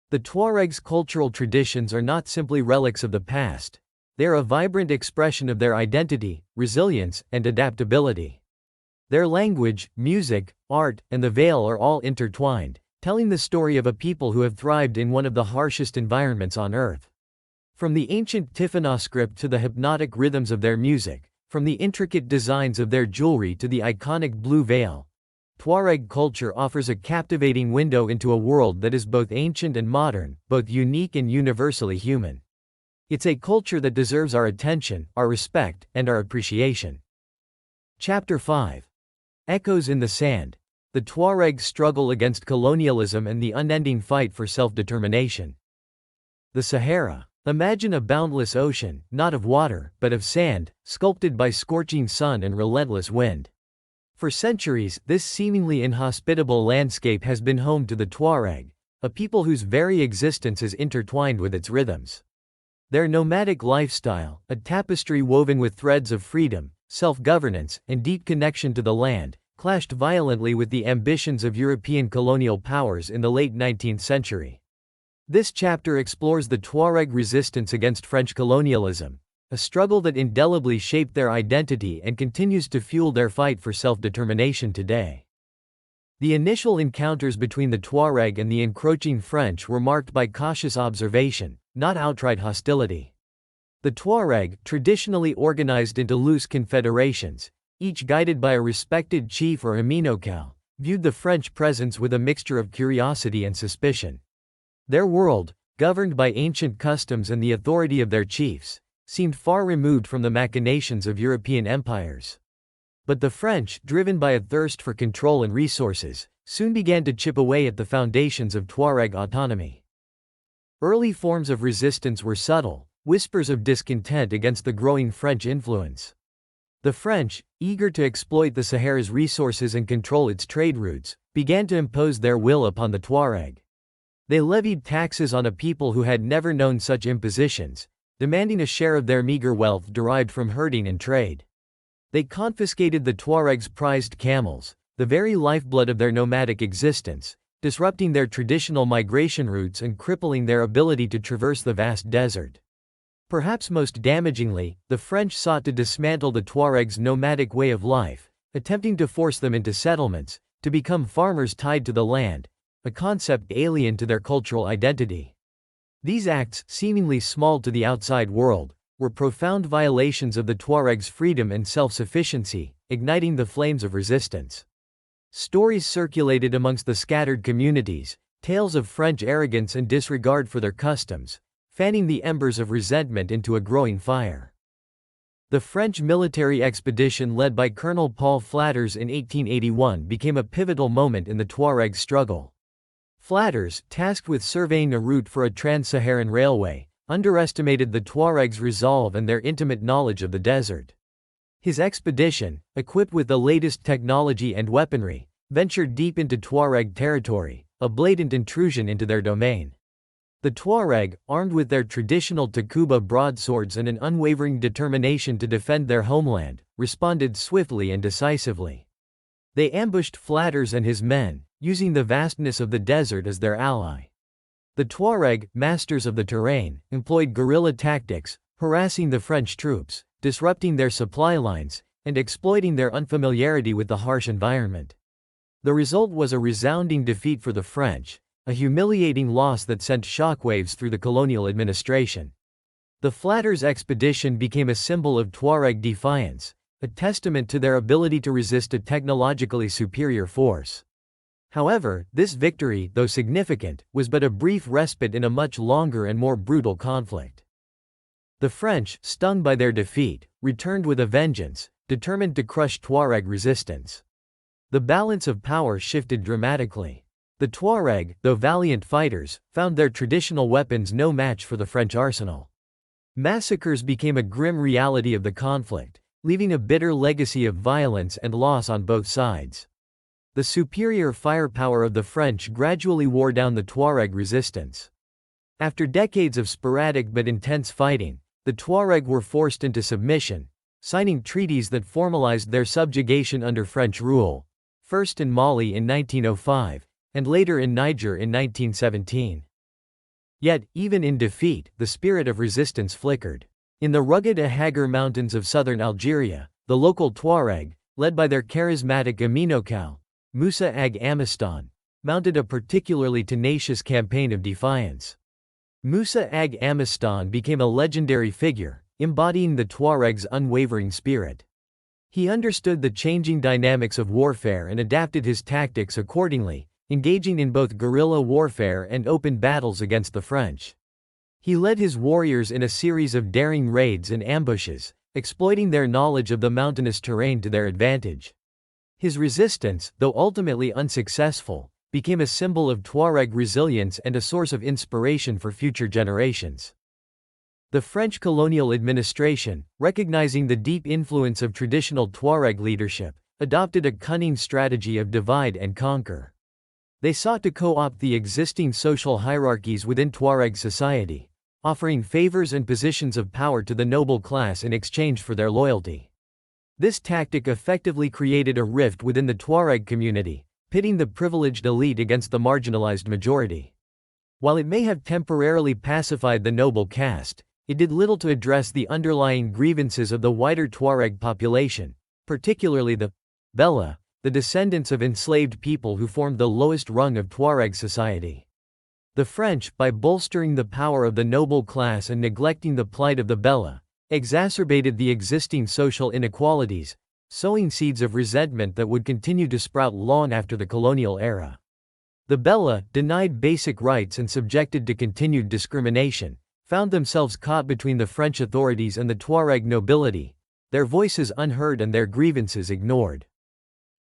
The Tuaregs' cultural traditions are not simply relics of the past. They are a vibrant expression of their identity, resilience, and adaptability. Their language, music, art, and the veil are all intertwined, telling the story of a people who have thrived in one of the harshest environments on Earth. From the ancient Tifinagh script to the hypnotic rhythms of their music, from the intricate designs of their jewelry to the iconic blue veil, Tuareg culture offers a captivating window into a world that is both ancient and modern, both unique and universally human. It's a culture that deserves our attention, our respect, and our appreciation. Chapter 5. Echoes in the Sand. The Tuaregs' struggle against colonialism and the unending fight for self-determination. The Sahara. Imagine a boundless ocean, not of water, but of sand, sculpted by scorching sun and relentless wind. For centuries, this seemingly inhospitable landscape has been home to the Tuareg, a people whose very existence is intertwined with its rhythms. Their nomadic lifestyle, a tapestry woven with threads of freedom, self-governance, and deep connection to the land, clashed violently with the ambitions of European colonial powers in the late 19th century. This chapter explores the Tuareg resistance against French colonialism, a struggle that indelibly shaped their identity and continues to fuel their fight for self-determination today. The initial encounters between the Tuareg and the encroaching French were marked by cautious observation, not outright hostility. The Tuareg, traditionally organized into loose confederations, each guided by a respected chief or aminokal, viewed the French presence with a mixture of curiosity and suspicion. Their world, governed by ancient customs and the authority of their chiefs, seemed far removed from the machinations of European empires. But the French, driven by a thirst for control and resources, soon began to chip away at the foundations of Tuareg autonomy. Early forms of resistance were subtle, whispers of discontent against the growing French influence. The French, eager to exploit the Sahara's resources and control its trade routes, began to impose their will upon the Tuareg. They levied taxes on a people who had never known such impositions, demanding a share of their meager wealth derived from herding and trade. They confiscated the Tuaregs' prized camels, the very lifeblood of their nomadic existence, disrupting their traditional migration routes and crippling their ability to traverse the vast desert. Perhaps most damagingly, the French sought to dismantle the Tuaregs' nomadic way of life, attempting to force them into settlements, to become farmers tied to the land, a concept alien to their cultural identity. These acts, seemingly small to the outside world, were profound violations of the Tuaregs' freedom and self-sufficiency, igniting the flames of resistance. Stories circulated amongst the scattered communities, tales of French arrogance and disregard for their customs, fanning the embers of resentment into a growing fire. The French military expedition led by Colonel Paul Flatters in 1881 became a pivotal moment in the Tuareg struggle. Flatters, tasked with surveying a route for a trans-Saharan railway, underestimated the Tuaregs' resolve and their intimate knowledge of the desert. His expedition, equipped with the latest technology and weaponry, ventured deep into Tuareg territory, a blatant intrusion into their domain. The Tuareg, armed with their traditional Takuba broadswords and an unwavering determination to defend their homeland, responded swiftly and decisively. They ambushed Flatters and his men, using the vastness of the desert as their ally. The Tuareg, masters of the terrain, employed guerrilla tactics, harassing the French troops, disrupting their supply lines, and exploiting their unfamiliarity with the harsh environment. The result was a resounding defeat for the French, a humiliating loss that sent shockwaves through the colonial administration. The Flatters expedition became a symbol of Tuareg defiance, a testament to their ability to resist a technologically superior force. However, this victory, though significant, was but a brief respite in a much longer and more brutal conflict. The French, stung by their defeat, returned with a vengeance, determined to crush Tuareg resistance. The balance of power shifted dramatically. The Tuareg, though valiant fighters, found their traditional weapons no match for the French arsenal. Massacres became a grim reality of the conflict, leaving a bitter legacy of violence and loss on both sides. The superior firepower of the French gradually wore down the Tuareg resistance. After decades of sporadic but intense fighting, the Tuareg were forced into submission, signing treaties that formalized their subjugation under French rule, first in Mali in 1905, and later in Niger in 1917. Yet, even in defeat, the spirit of resistance flickered. In the rugged Ahagar Mountains of southern Algeria, the local Tuareg, led by their charismatic aminokal, Moussa Ag Amistan, mounted a particularly tenacious campaign of defiance. Moussa Ag Amistan became a legendary figure, embodying the Tuareg's unwavering spirit. He understood the changing dynamics of warfare and adapted his tactics accordingly, engaging in both guerrilla warfare and open battles against the French. He led his warriors in a series of daring raids and ambushes, exploiting their knowledge of the mountainous terrain to their advantage. His resistance, though ultimately unsuccessful, became a symbol of Tuareg resilience and a source of inspiration for future generations. The French colonial administration, recognizing the deep influence of traditional Tuareg leadership, adopted a cunning strategy of divide and conquer. They sought to co-opt the existing social hierarchies within Tuareg society, offering favors and positions of power to the noble class in exchange for their loyalty. This tactic effectively created a rift within the Tuareg community, pitting the privileged elite against the marginalized majority. While it may have temporarily pacified the noble caste, it did little to address the underlying grievances of the wider Tuareg population, particularly the Bella, the descendants of enslaved people who formed the lowest rung of Tuareg society. The French, by bolstering the power of the noble class and neglecting the plight of the Bella, exacerbated the existing social inequalities, sowing seeds of resentment that would continue to sprout long after the colonial era. The Bella, denied basic rights and subjected to continued discrimination, found themselves caught between the French authorities and the Tuareg nobility, their voices unheard and their grievances ignored.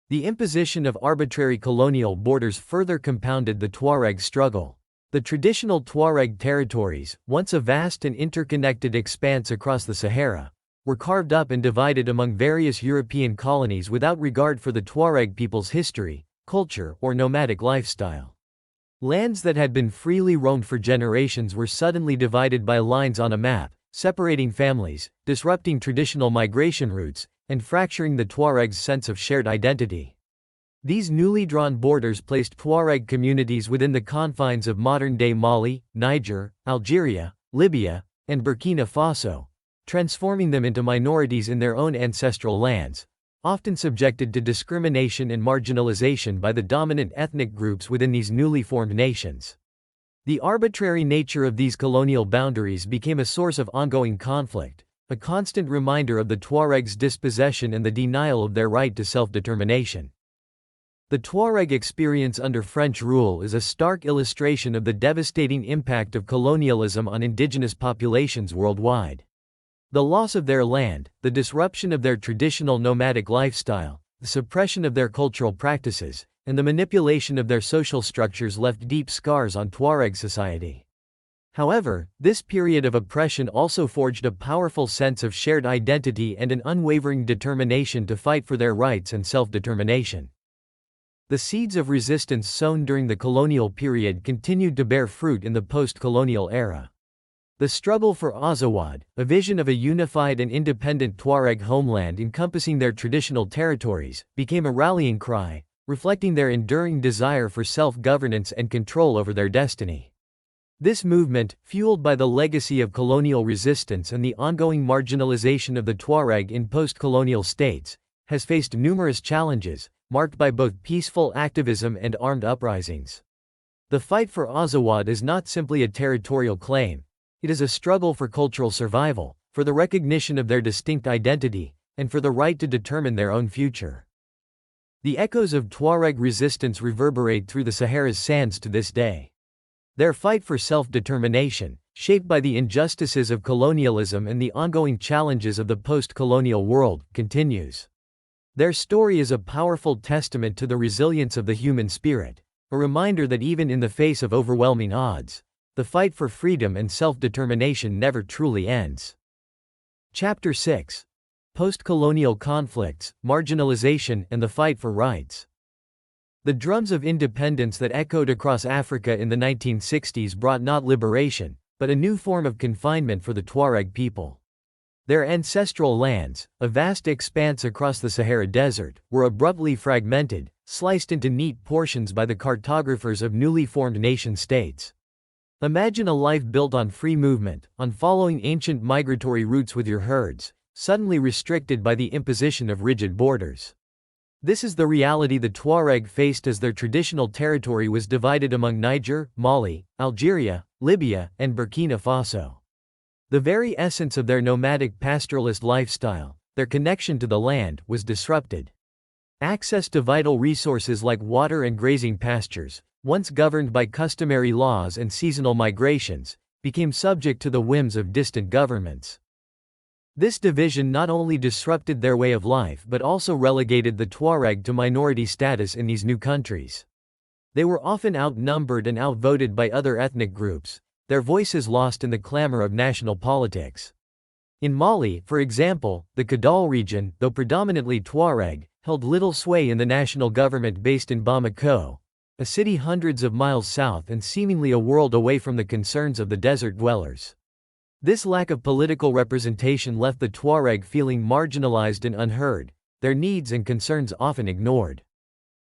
The imposition of arbitrary colonial borders further compounded the Tuareg struggle. The traditional Tuareg territories, once a vast and interconnected expanse across the Sahara, were carved up and divided among various European colonies without regard for the Tuareg people's history, culture, or nomadic lifestyle. Lands that had been freely roamed for generations were suddenly divided by lines on a map, separating families, disrupting traditional migration routes, and fracturing the Tuaregs' sense of shared identity. These newly drawn borders placed Tuareg communities within the confines of modern-day Mali, Niger, Algeria, Libya, and Burkina Faso, transforming them into minorities in their own ancestral lands, often subjected to discrimination and marginalization by the dominant ethnic groups within these newly formed nations. The arbitrary nature of these colonial boundaries became a source of ongoing conflict, a constant reminder of the Tuaregs' dispossession and the denial of their right to self-determination. The Tuareg experience under French rule is a stark illustration of the devastating impact of colonialism on indigenous populations worldwide. The loss of their land, the disruption of their traditional nomadic lifestyle, the suppression of their cultural practices, and the manipulation of their social structures left deep scars on Tuareg society. However, this period of oppression also forged a powerful sense of shared identity and an unwavering determination to fight for their rights and self-determination. The seeds of resistance sown during the colonial period continued to bear fruit in the post-colonial era. The struggle for Azawad, a vision of a unified and independent Tuareg homeland encompassing their traditional territories, became a rallying cry, reflecting their enduring desire for self-governance and control over their destiny. This movement, fueled by the legacy of colonial resistance and the ongoing marginalization of the Tuareg in post-colonial states, has faced numerous challenges, marked by both peaceful activism and armed uprisings. The fight for Azawad is not simply a territorial claim, it is a struggle for cultural survival, for the recognition of their distinct identity, and for the right to determine their own future. The echoes of Tuareg resistance reverberate through the Sahara's sands to this day. Their fight for self-determination, shaped by the injustices of colonialism and the ongoing challenges of the post-colonial world, continues. Their story is a powerful testament to the resilience of the human spirit, a reminder that even in the face of overwhelming odds, the fight for freedom and self-determination never truly ends. Chapter 6. Post-colonial conflicts, marginalization, and the fight for rights. The drums of independence that echoed across Africa in the 1960s brought not liberation, but a new form of confinement for the Tuareg people. Their ancestral lands, a vast expanse across the Sahara Desert, were abruptly fragmented, sliced into neat portions by the cartographers of newly formed nation-states. Imagine a life built on free movement, on following ancient migratory routes with your herds, suddenly restricted by the imposition of rigid borders. This is the reality the Tuareg faced as their traditional territory was divided among Niger, Mali, Algeria, Libya, and Burkina Faso. The very essence of their nomadic pastoralist lifestyle, their connection to the land, was disrupted. Access to vital resources like water and grazing pastures, once governed by customary laws and seasonal migrations, became subject to the whims of distant governments. This division not only disrupted their way of life but also relegated the Tuareg to minority status in these new countries. They were often outnumbered and outvoted by other ethnic groups, their voices lost in the clamor of national politics. In Mali, for example, the Kidal region, though predominantly Tuareg, held little sway in the national government based in Bamako, a city hundreds of miles south and seemingly a world away from the concerns of the desert dwellers. This lack of political representation left the Tuareg feeling marginalized and unheard, their needs and concerns often ignored.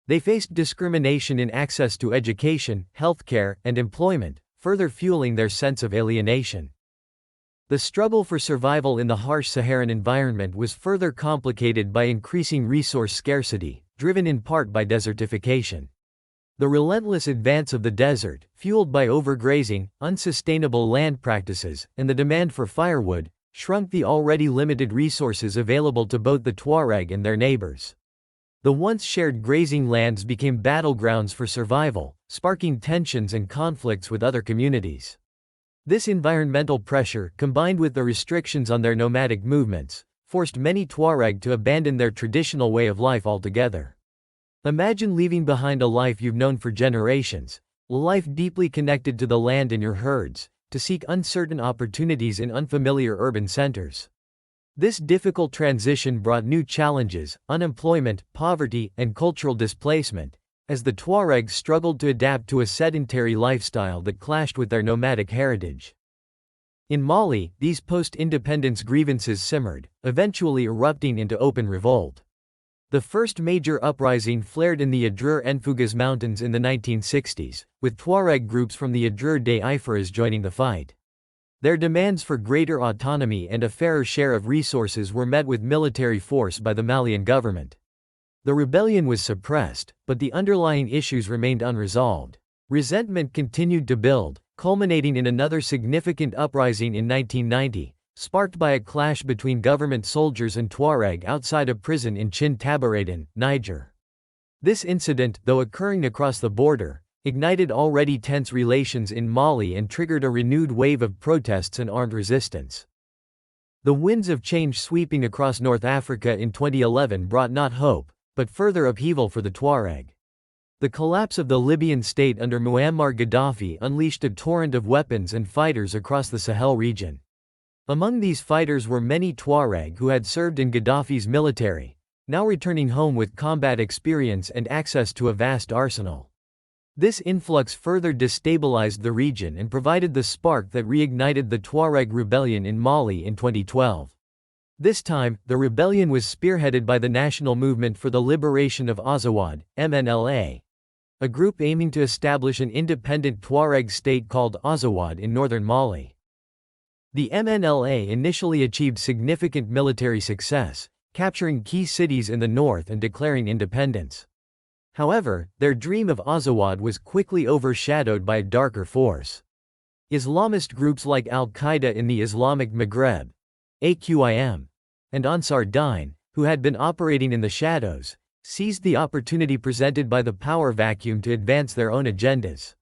They faced discrimination in access to education, healthcare, and employment, further fueling their sense of alienation. The struggle for survival in the harsh Saharan environment was further complicated by increasing resource scarcity, driven in part by desertification. The relentless advance of the desert, fueled by overgrazing, unsustainable land practices, and the demand for firewood, shrunk the already limited resources available to both the Tuareg and their neighbors. The once shared grazing lands became battlegrounds for survival, sparking tensions and conflicts with other communities. This environmental pressure, combined with the restrictions on their nomadic movements, forced many Tuareg to abandon their traditional way of life altogether. Imagine leaving behind a life you've known for generations, a life deeply connected to the land and your herds, to seek uncertain opportunities in unfamiliar urban centers. This difficult transition brought new challenges: unemployment, poverty, and cultural displacement, as the Tuaregs struggled to adapt to a sedentary lifestyle that clashed with their nomadic heritage. In Mali, these post-independence grievances simmered, eventually erupting into open revolt. The first major uprising flared in the Adrer-Enfugas Mountains in the 1960s, with Tuareg groups from the Adrer des Ifaras joining the fight. Their demands for greater autonomy and a fairer share of resources were met with military force by the Malian government. The rebellion was suppressed, but the underlying issues remained unresolved. Resentment continued to build, culminating in another significant uprising in 1990, sparked by a clash between government soldiers and Tuareg outside a prison in Chin Tabaradin, Niger. This incident, though occurring across the border, ignited already tense relations in Mali and triggered a renewed wave of protests and armed resistance. The winds of change sweeping across North Africa in 2011 brought not hope, but further upheaval for the Tuareg. The collapse of the Libyan state under Muammar Gaddafi unleashed a torrent of weapons and fighters across the Sahel region. Among these fighters were many Tuareg who had served in Gaddafi's military, now returning home with combat experience and access to a vast arsenal. This influx further destabilized the region and provided the spark that reignited the Tuareg rebellion in Mali in 2012. This time, the rebellion was spearheaded by the National Movement for the Liberation of Azawad, MNLA, a group aiming to establish an independent Tuareg state called Azawad in northern Mali. The MNLA initially achieved significant military success, capturing key cities in the north and declaring independence. However, their dream of Azawad was quickly overshadowed by a darker force. Islamist groups like Al-Qaeda in the Islamic Maghreb, AQIM, and Ansar Dine, who had been operating in the shadows, seized the opportunity presented by the power vacuum to advance their own agendas.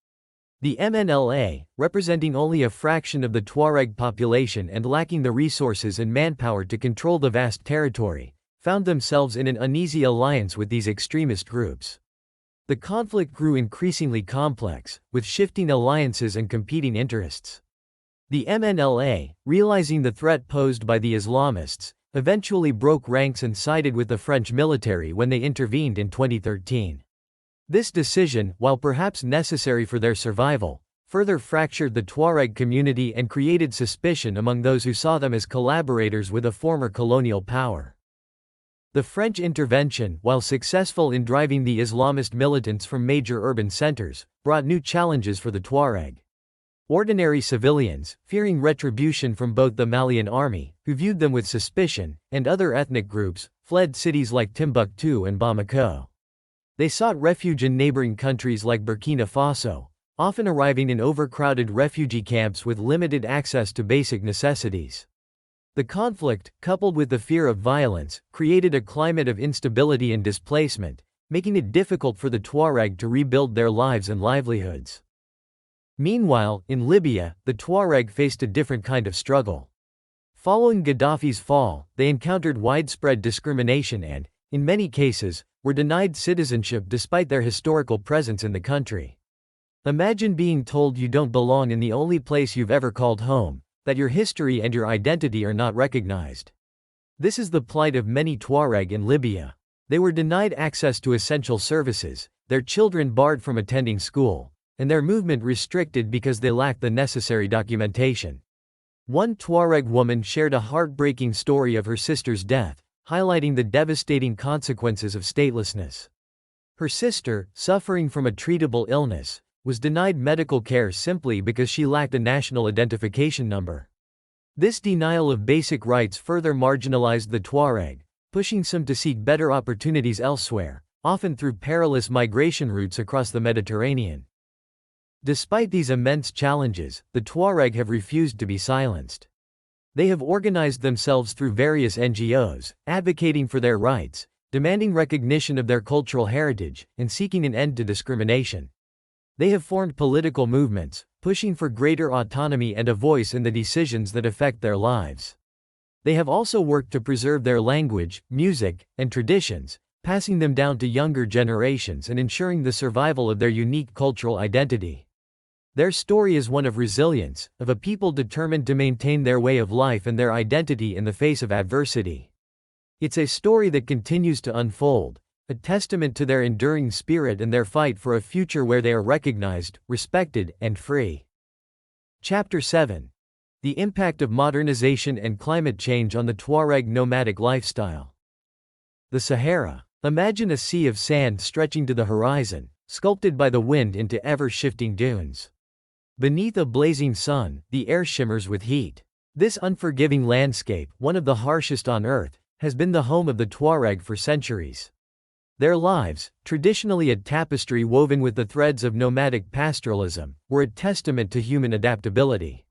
The MNLA, representing only a fraction of the Tuareg population and lacking the resources and manpower to control the vast territory, found themselves in an uneasy alliance with these extremist groups. The conflict grew increasingly complex, with shifting alliances and competing interests. The MNLA, realizing the threat posed by the Islamists, eventually broke ranks and sided with the French military when they intervened in 2013. This decision, while perhaps necessary for their survival, further fractured the Tuareg community and created suspicion among those who saw them as collaborators with a former colonial power. The French intervention, while successful in driving the Islamist militants from major urban centers, brought new challenges for the Tuareg. Ordinary civilians, fearing retribution from both the Malian army, who viewed them with suspicion, and other ethnic groups, fled cities like Timbuktu and Bamako. They sought refuge in neighboring countries like Burkina Faso, often arriving in overcrowded refugee camps with limited access to basic necessities. The conflict, coupled with the fear of violence, created a climate of instability and displacement, making it difficult for the Tuareg to rebuild their lives and livelihoods. Meanwhile, in Libya, the Tuareg faced a different kind of struggle. Following Gaddafi's fall, they encountered widespread discrimination and, in many cases, were denied citizenship despite their historical presence in the country. Imagine being told you don't belong in the only place you've ever called home, that your history and your identity are not recognized. This is the plight of many Tuareg in Libya. They were denied access to essential services, their children barred from attending school, and their movement restricted because they lacked the necessary documentation. One Tuareg woman shared a heartbreaking story of her sister's death, highlighting the devastating consequences of statelessness. Her sister, suffering from a treatable illness, was denied medical care simply because she lacked a national identification number. This denial of basic rights further marginalized the Tuareg, pushing some to seek better opportunities elsewhere, often through perilous migration routes across the Mediterranean. Despite these immense challenges, the Tuareg have refused to be silenced. They have organized themselves through various NGOs, advocating for their rights, demanding recognition of their cultural heritage, and seeking an end to discrimination. They have formed political movements, pushing for greater autonomy and a voice in the decisions that affect their lives. They have also worked to preserve their language, music, and traditions, passing them down to younger generations and ensuring the survival of their unique cultural identity. Their story is one of resilience, of a people determined to maintain their way of life and their identity in the face of adversity. It's a story that continues to unfold, a testament to their enduring spirit and their fight for a future where they are recognized, respected, and free. Chapter 7. The Impact of Modernization and Climate Change on the Tuareg Nomadic Lifestyle. The Sahara. Imagine a sea of sand stretching to the horizon, sculpted by the wind into ever-shifting dunes. Beneath a blazing sun, the air shimmers with heat. This unforgiving landscape, one of the harshest on Earth, has been the home of the Tuareg for centuries. Their lives, traditionally a tapestry woven with the threads of nomadic pastoralism, were a testament to human adaptability.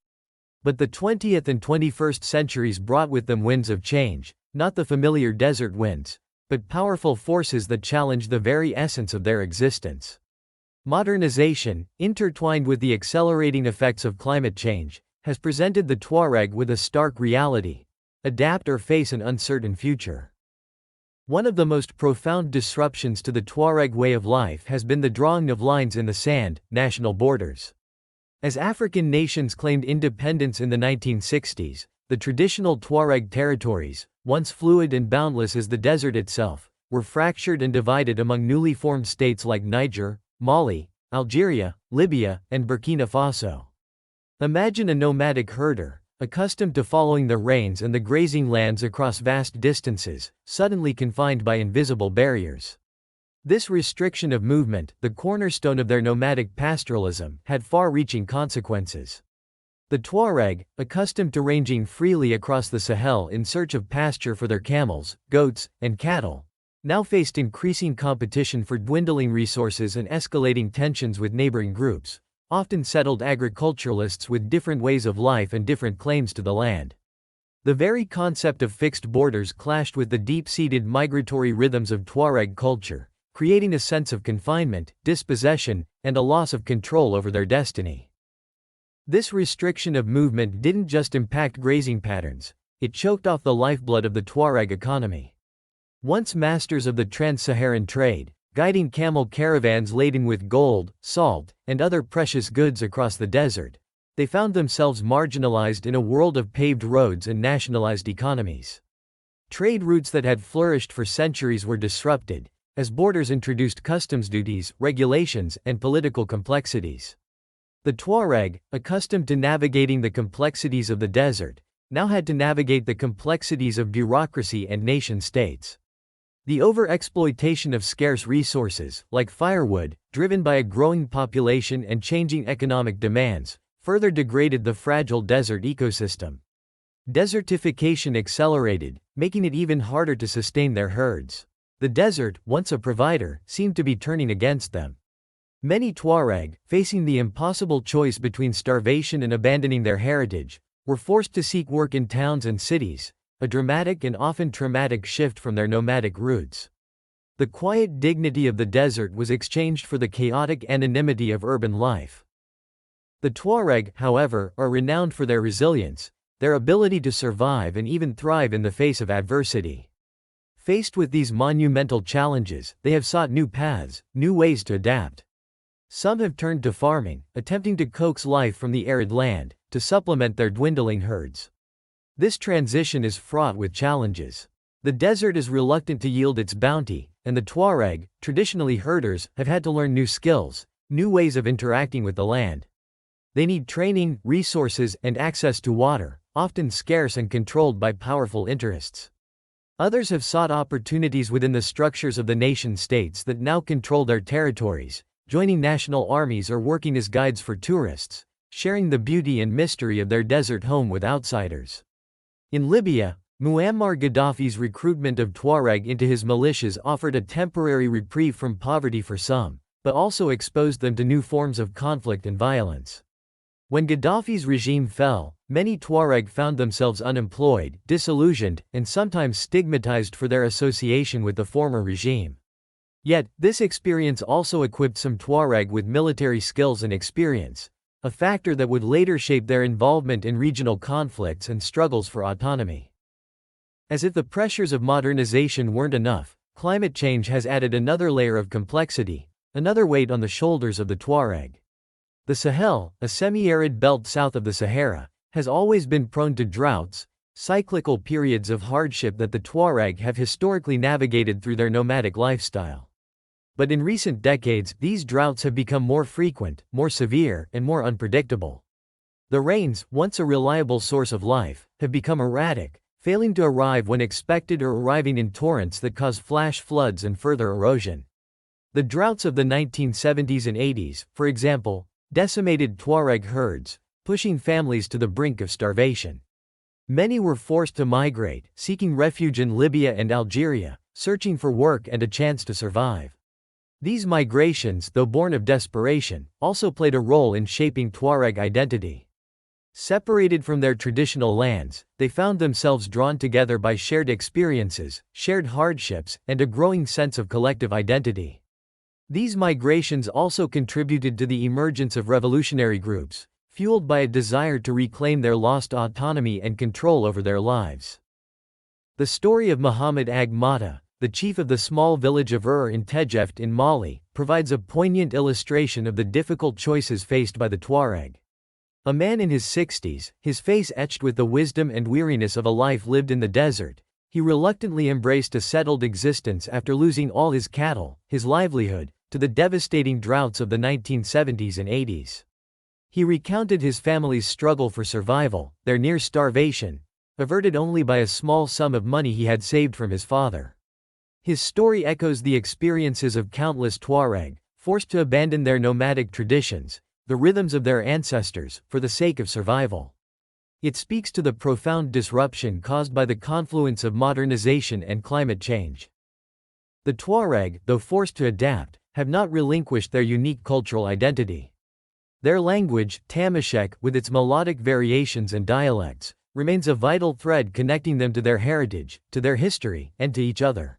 But the 20th and 21st centuries brought with them winds of change, not the familiar desert winds, but powerful forces that challenged the very essence of their existence. Modernization, intertwined with the accelerating effects of climate change, has presented the Tuareg with a stark reality: adapt or face an uncertain future. One of the most profound disruptions to the Tuareg way of life has been the drawing of lines in the sand, national borders. As African nations claimed independence in the 1960s, the traditional Tuareg territories, once fluid and boundless as the desert itself, were fractured and divided among newly formed states like Niger, Mali, Algeria, Libya, and Burkina Faso. Imagine a nomadic herder, accustomed to following the rains and the grazing lands across vast distances, suddenly confined by invisible barriers. This restriction of movement, the cornerstone of their nomadic pastoralism, had far-reaching consequences. The Tuareg, accustomed to ranging freely across the Sahel in search of pasture for their camels, goats, and cattle, now faced increasing competition for dwindling resources and escalating tensions with neighboring groups, often settled agriculturalists with different ways of life and different claims to the land. The very concept of fixed borders clashed with the deep-seated migratory rhythms of Tuareg culture, creating a sense of confinement, dispossession, and a loss of control over their destiny. This restriction of movement didn't just impact grazing patterns, it choked off the lifeblood of the Tuareg economy. Once masters of the trans-Saharan trade, guiding camel caravans laden with gold, salt, and other precious goods across the desert, they found themselves marginalized in a world of paved roads and nationalized economies. Trade routes that had flourished for centuries were disrupted, as borders introduced customs duties, regulations, and political complexities. The Tuareg, accustomed to navigating the complexities of the desert, now had to navigate the complexities of bureaucracy and nation-states. The overexploitation of scarce resources, like firewood, driven by a growing population and changing economic demands, further degraded the fragile desert ecosystem. Desertification accelerated, making it even harder to sustain their herds. The desert, once a provider, seemed to be turning against them. Many Tuareg, facing the impossible choice between starvation and abandoning their heritage, were forced to seek work in towns and cities, a dramatic and often traumatic shift from their nomadic roots. The quiet dignity of the desert was exchanged for the chaotic anonymity of urban life. The Tuareg, however, are renowned for their resilience, their ability to survive and even thrive in the face of adversity. Faced with these monumental challenges, they have sought new paths, new ways to adapt. Some have turned to farming, attempting to coax life from the arid land, to supplement their dwindling herds. This transition is fraught with challenges. The desert is reluctant to yield its bounty, and the Tuareg, traditionally herders, have had to learn new skills, new ways of interacting with the land. They need training, resources, and access to water, often scarce and controlled by powerful interests. Others have sought opportunities within the structures of the nation-states that now control their territories, joining national armies or working as guides for tourists, sharing the beauty and mystery of their desert home with outsiders. In Libya, Muammar Gaddafi's recruitment of Tuareg into his militias offered a temporary reprieve from poverty for some, but also exposed them to new forms of conflict and violence. When Gaddafi's regime fell, many Tuareg found themselves unemployed, disillusioned, and sometimes stigmatized for their association with the former regime. Yet, this experience also equipped some Tuareg with military skills and experience, a factor that would later shape their involvement in regional conflicts and struggles for autonomy. As if the pressures of modernization weren't enough, climate change has added another layer of complexity, another weight on the shoulders of the Tuareg. The Sahel, a semi-arid belt south of the Sahara, has always been prone to droughts, cyclical periods of hardship that the Tuareg have historically navigated through their nomadic lifestyle. But in recent decades, these droughts have become more frequent, more severe, and more unpredictable. The rains, once a reliable source of life, have become erratic, failing to arrive when expected or arriving in torrents that cause flash floods and further erosion. The droughts of the 1970s and 80s, for example, decimated Tuareg herds, pushing families to the brink of starvation. Many were forced to migrate, seeking refuge in Libya and Algeria, searching for work and a chance to survive. These migrations, though born of desperation, also played a role in shaping Tuareg identity. Separated from their traditional lands, they found themselves drawn together by shared experiences, shared hardships, and a growing sense of collective identity. These migrations also contributed to the emergence of revolutionary groups, fueled by a desire to reclaim their lost autonomy and control over their lives. The story of Muhammad Ag Mata, the chief of the small village of in Tejeft in Mali, provides a poignant illustration of the difficult choices faced by the Tuareg. A man in his 60s, his face etched with the wisdom and weariness of a life lived in the desert, he reluctantly embraced a settled existence after losing all his cattle, his livelihood, to the devastating droughts of the 1970s and 80s. He recounted his family's struggle for survival, their near starvation, averted only by a small sum of money he had saved from his father. His story echoes the experiences of countless Tuareg, forced to abandon their nomadic traditions, the rhythms of their ancestors, for the sake of survival. It speaks to the profound disruption caused by the confluence of modernization and climate change. The Tuareg, though forced to adapt, have not relinquished their unique cultural identity. Their language, Tamashek, with its melodic variations and dialects, remains a vital thread connecting them to their heritage, to their history, and to each other.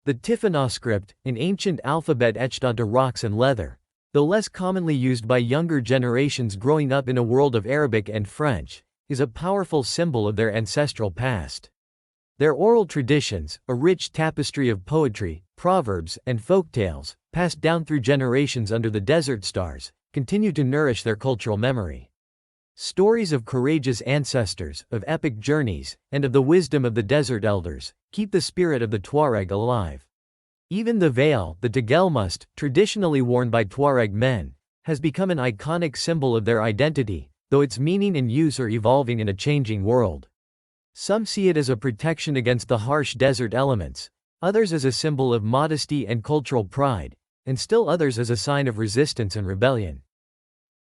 The Tifinagh script, an ancient alphabet etched onto rocks and leather, though less commonly used by younger generations growing up in a world of Arabic and French, is a powerful symbol of their ancestral past. Their oral traditions, a rich tapestry of poetry, proverbs, and folktales, passed down through generations under the desert stars, continue to nourish their cultural memory. Stories of courageous ancestors, of epic journeys, and of the wisdom of the desert elders, keep the spirit of the Tuareg alive. Even the veil, the tagelmust, traditionally worn by Tuareg men, has become an iconic symbol of their identity, though its meaning and use are evolving in a changing world. Some see it as a protection against the harsh desert elements, others as a symbol of modesty and cultural pride, and still others as a sign of resistance and rebellion.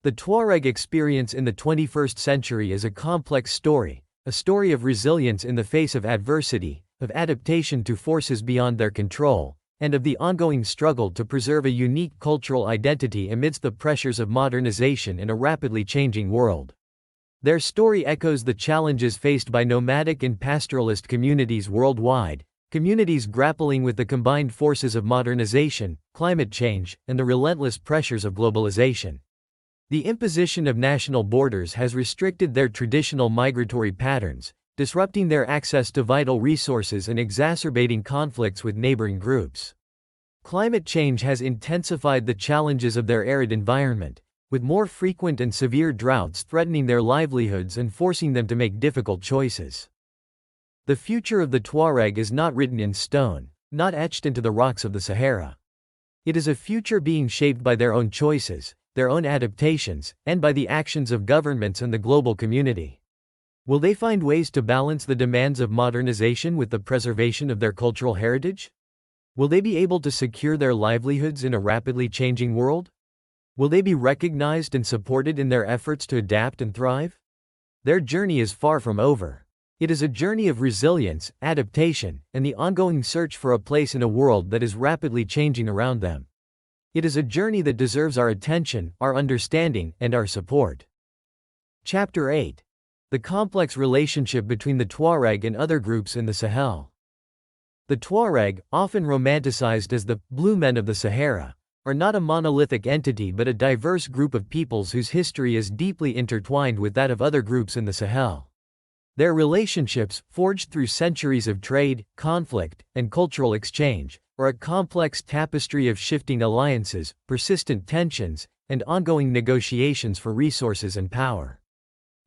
The Tuareg experience in the 21st century is a complex story, a story of resilience in the face of adversity, of adaptation to forces beyond their control, and of the ongoing struggle to preserve a unique cultural identity amidst the pressures of modernization in a rapidly changing world. Their story echoes the challenges faced by nomadic and pastoralist communities worldwide, communities grappling with the combined forces of modernization, climate change, and the relentless pressures of globalization. The imposition of national borders has restricted their traditional migratory patterns, disrupting their access to vital resources and exacerbating conflicts with neighboring groups. Climate change has intensified the challenges of their arid environment, with more frequent and severe droughts threatening their livelihoods and forcing them to make difficult choices. The future of the Tuareg is not written in stone, not etched into the rocks of the Sahara. It is a future being shaped by their own choices, their own adaptations, and by the actions of governments and the global community. Will they find ways to balance the demands of modernization with the preservation of their cultural heritage? Will they be able to secure their livelihoods in a rapidly changing world? Will they be recognized and supported in their efforts to adapt and thrive? Their journey is far from over. It is a journey of resilience, adaptation, and the ongoing search for a place in a world that is rapidly changing around them. It is a journey that deserves our attention, our understanding, and our support. Chapter 8. The complex relationship between the Tuareg and other groups in the Sahel. The Tuareg, often romanticized as the blue men of the Sahara, are not a monolithic entity but a diverse group of peoples whose history is deeply intertwined with that of other groups in the Sahel. Their relationships, forged through centuries of trade, conflict, and cultural exchange, are a complex tapestry of shifting alliances, persistent tensions, and ongoing negotiations for resources and power.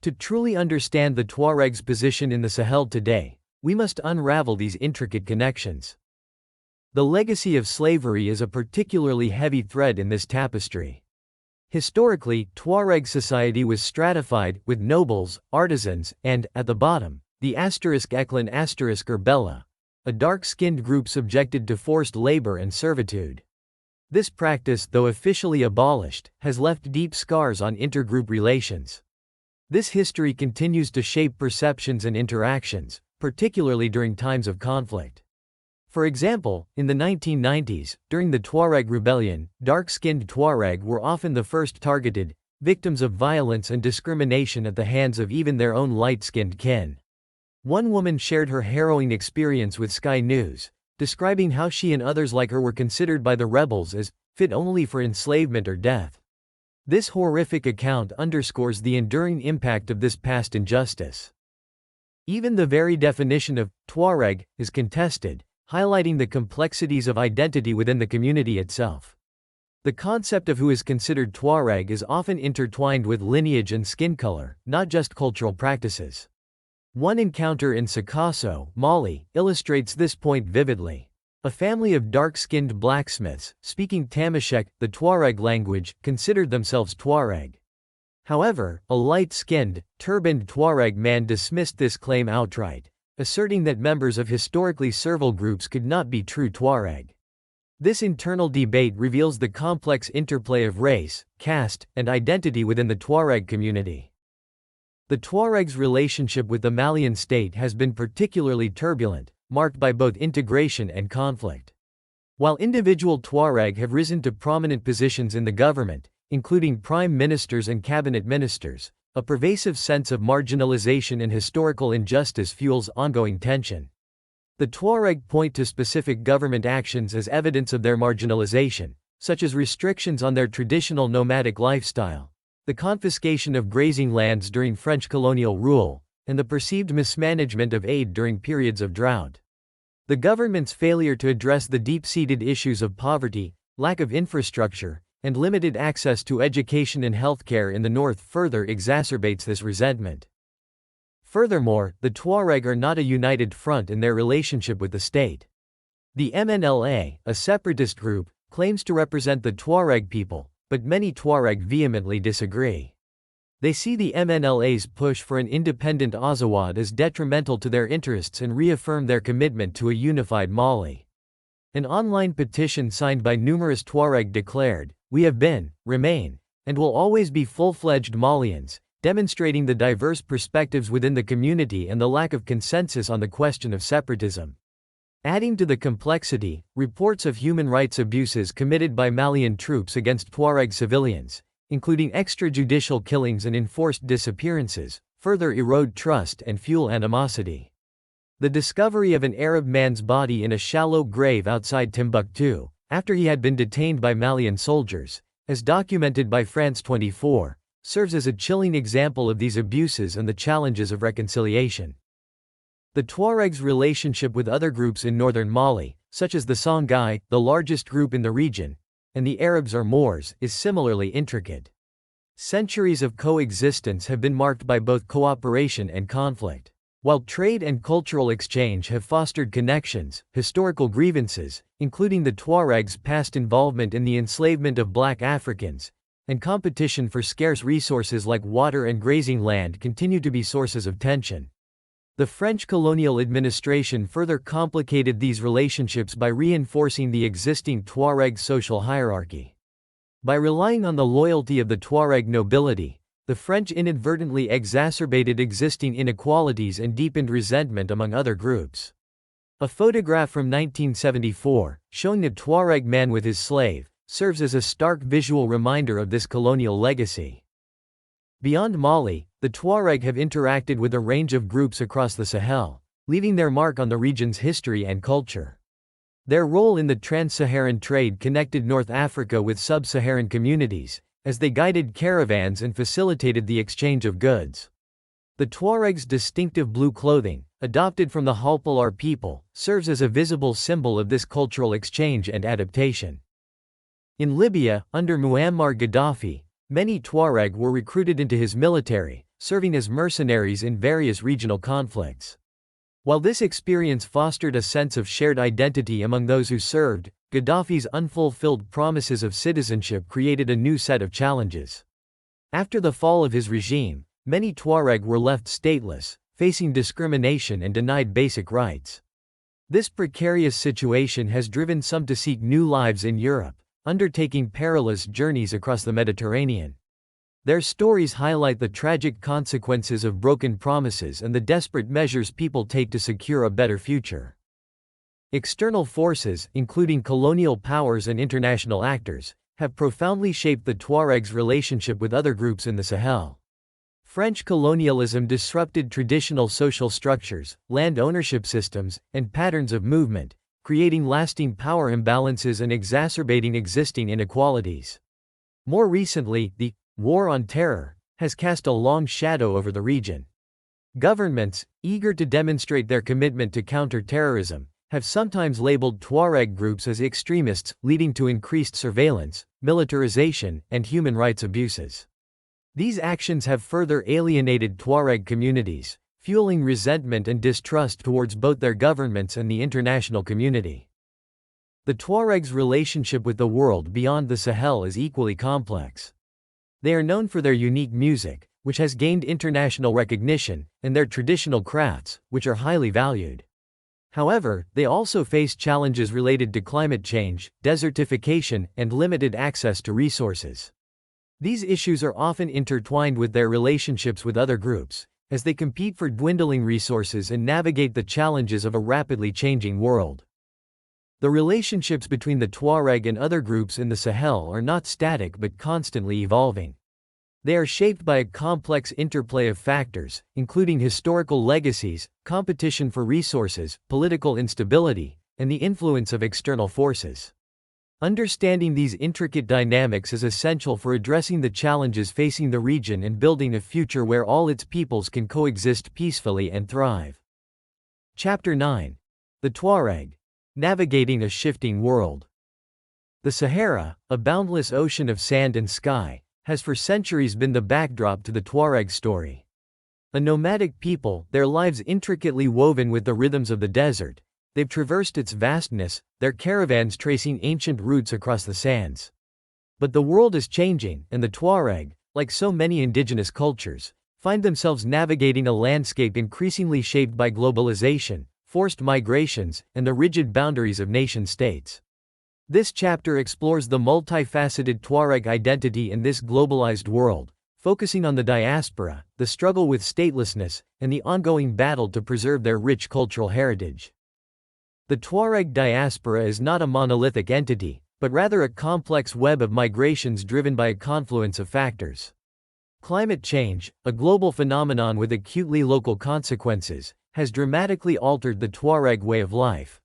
To truly understand the Tuareg's position in the Sahel today, we must unravel these intricate connections. The legacy of slavery is a particularly heavy thread in this tapestry. Historically, Tuareg society was stratified, with nobles, artisans, and, at the bottom, the *eklan or Bella, a dark-skinned group subjected to forced labor and servitude. This practice, though officially abolished, has left deep scars on intergroup relations. This history continues to shape perceptions and interactions, particularly during times of conflict. For example, in the 1990s, during the Tuareg rebellion, dark-skinned Tuareg were often the first targeted, victims of violence and discrimination at the hands of even their own light-skinned kin. One woman shared her harrowing experience with Sky News, describing how she and others like her were considered by the rebels as fit only for enslavement or death. This horrific account underscores the enduring impact of this past injustice. Even the very definition of Tuareg is contested, highlighting the complexities of identity within the community itself. The concept of who is considered Tuareg is often intertwined with lineage and skin color, not just cultural practices. One encounter in Sikasso, Mali, illustrates this point vividly. A family of dark-skinned blacksmiths, speaking Tamashek, the Tuareg language, considered themselves Tuareg. However, a light-skinned, turbaned Tuareg man dismissed this claim outright, asserting that members of historically servile groups could not be true Tuareg. This internal debate reveals the complex interplay of race, caste, and identity within the Tuareg community. The Tuareg's relationship with the Malian state has been particularly turbulent, marked by both integration and conflict. While individual Tuareg have risen to prominent positions in the government, including prime ministers and cabinet ministers, a pervasive sense of marginalization and historical injustice fuels ongoing tension. The Tuareg point to specific government actions as evidence of their marginalization, such as restrictions on their traditional nomadic lifestyle, the confiscation of grazing lands during French colonial rule, and the perceived mismanagement of aid during periods of drought. The government's failure to address the deep-seated issues of poverty, lack of infrastructure, and limited access to education and healthcare in the north further exacerbates this resentment. Furthermore, the Tuareg are not a united front in their relationship with the state. The MNLA, a separatist group, claims to represent the Tuareg people, but many Tuareg vehemently disagree. They see the MNLA's push for an independent Azawad as detrimental to their interests and reaffirm their commitment to a unified Mali. An online petition signed by numerous Tuareg declared, "We have been, remain, and will always be full-fledged Malians," demonstrating the diverse perspectives within the community and the lack of consensus on the question of separatism. Adding to the complexity, reports of human rights abuses committed by Malian troops against Tuareg civilians, including extrajudicial killings and enforced disappearances, further erode trust and fuel animosity. The discovery of an Arab man's body in a shallow grave outside Timbuktu, after he had been detained by Malian soldiers, as documented by France 24, serves as a chilling example of these abuses and the challenges of reconciliation. The Tuareg's relationship with other groups in northern Mali, such as the Songhai, the largest group in the region, and the Arabs or Moors, is similarly intricate. Centuries of coexistence have been marked by both cooperation and conflict. While trade and cultural exchange have fostered connections, historical grievances, including the Tuaregs' past involvement in the enslavement of black Africans, and competition for scarce resources like water and grazing land continue to be sources of tension. The French colonial administration further complicated these relationships by reinforcing the existing Tuareg social hierarchy. By relying on the loyalty of the Tuareg nobility, the French inadvertently exacerbated existing inequalities and deepened resentment among other groups. A photograph from 1974, showing a Tuareg man with his slave, serves as a stark visual reminder of this colonial legacy. Beyond Mali, the Tuareg have interacted with a range of groups across the Sahel, leaving their mark on the region's history and culture. Their role in the trans-Saharan trade connected North Africa with sub-Saharan communities, as they guided caravans and facilitated the exchange of goods. The Tuaregs' distinctive blue clothing, adopted from the Halplar people, serves as a visible symbol of this cultural exchange and adaptation. In Libya, under Muammar Gaddafi, many Tuareg were recruited into his military, serving as mercenaries in various regional conflicts. While this experience fostered a sense of shared identity among those who served, Gaddafi's unfulfilled promises of citizenship created a new set of challenges. After the fall of his regime, many Tuareg were left stateless, facing discrimination and denied basic rights. This precarious situation has driven some to seek new lives in Europe, undertaking perilous journeys across the Mediterranean. Their stories highlight the tragic consequences of broken promises and the desperate measures people take to secure a better future. External forces, including colonial powers and international actors, have profoundly shaped the Tuaregs' relationship with other groups in the Sahel. French colonialism disrupted traditional social structures, land ownership systems, and patterns of movement, creating lasting power imbalances and exacerbating existing inequalities. More recently, the War on Terror has cast a long shadow over the region. Governments, eager to demonstrate their commitment to counter-terrorism, have sometimes labeled Tuareg groups as extremists, leading to increased surveillance, militarization, and human rights abuses. These actions have further alienated Tuareg communities, fueling resentment and distrust towards both their governments and the international community. The Tuaregs' relationship with the world beyond the Sahel is equally complex. They are known for their unique music, which has gained international recognition, and their traditional crafts, which are highly valued. However, they also face challenges related to climate change, desertification, and limited access to resources. These issues are often intertwined with their relationships with other groups, as they compete for dwindling resources and navigate the challenges of a rapidly changing world. The relationships between the Tuareg and other groups in the Sahel are not static but constantly evolving. They are shaped by a complex interplay of factors, including historical legacies, competition for resources, political instability, and the influence of external forces. Understanding these intricate dynamics is essential for addressing the challenges facing the region and building a future where all its peoples can coexist peacefully and thrive. Chapter 9. The Tuareg. Navigating a shifting world. The Sahara, a boundless ocean of sand and sky, has for centuries been the backdrop to the Tuareg story. A nomadic people, their lives intricately woven with the rhythms of the desert, they've traversed its vastness, their caravans tracing ancient routes across the sands. But the world is changing, and the Tuareg, like so many indigenous cultures, find themselves navigating a landscape increasingly shaped by globalization, forced migrations, and the rigid boundaries of nation-states. This chapter explores the multifaceted Tuareg identity in this globalized world, focusing on the diaspora, the struggle with statelessness, and the ongoing battle to preserve their rich cultural heritage. The Tuareg diaspora is not a monolithic entity, but rather a complex web of migrations driven by a confluence of factors. Climate change, a global phenomenon with acutely local consequences, has dramatically altered the Tuareg way of life.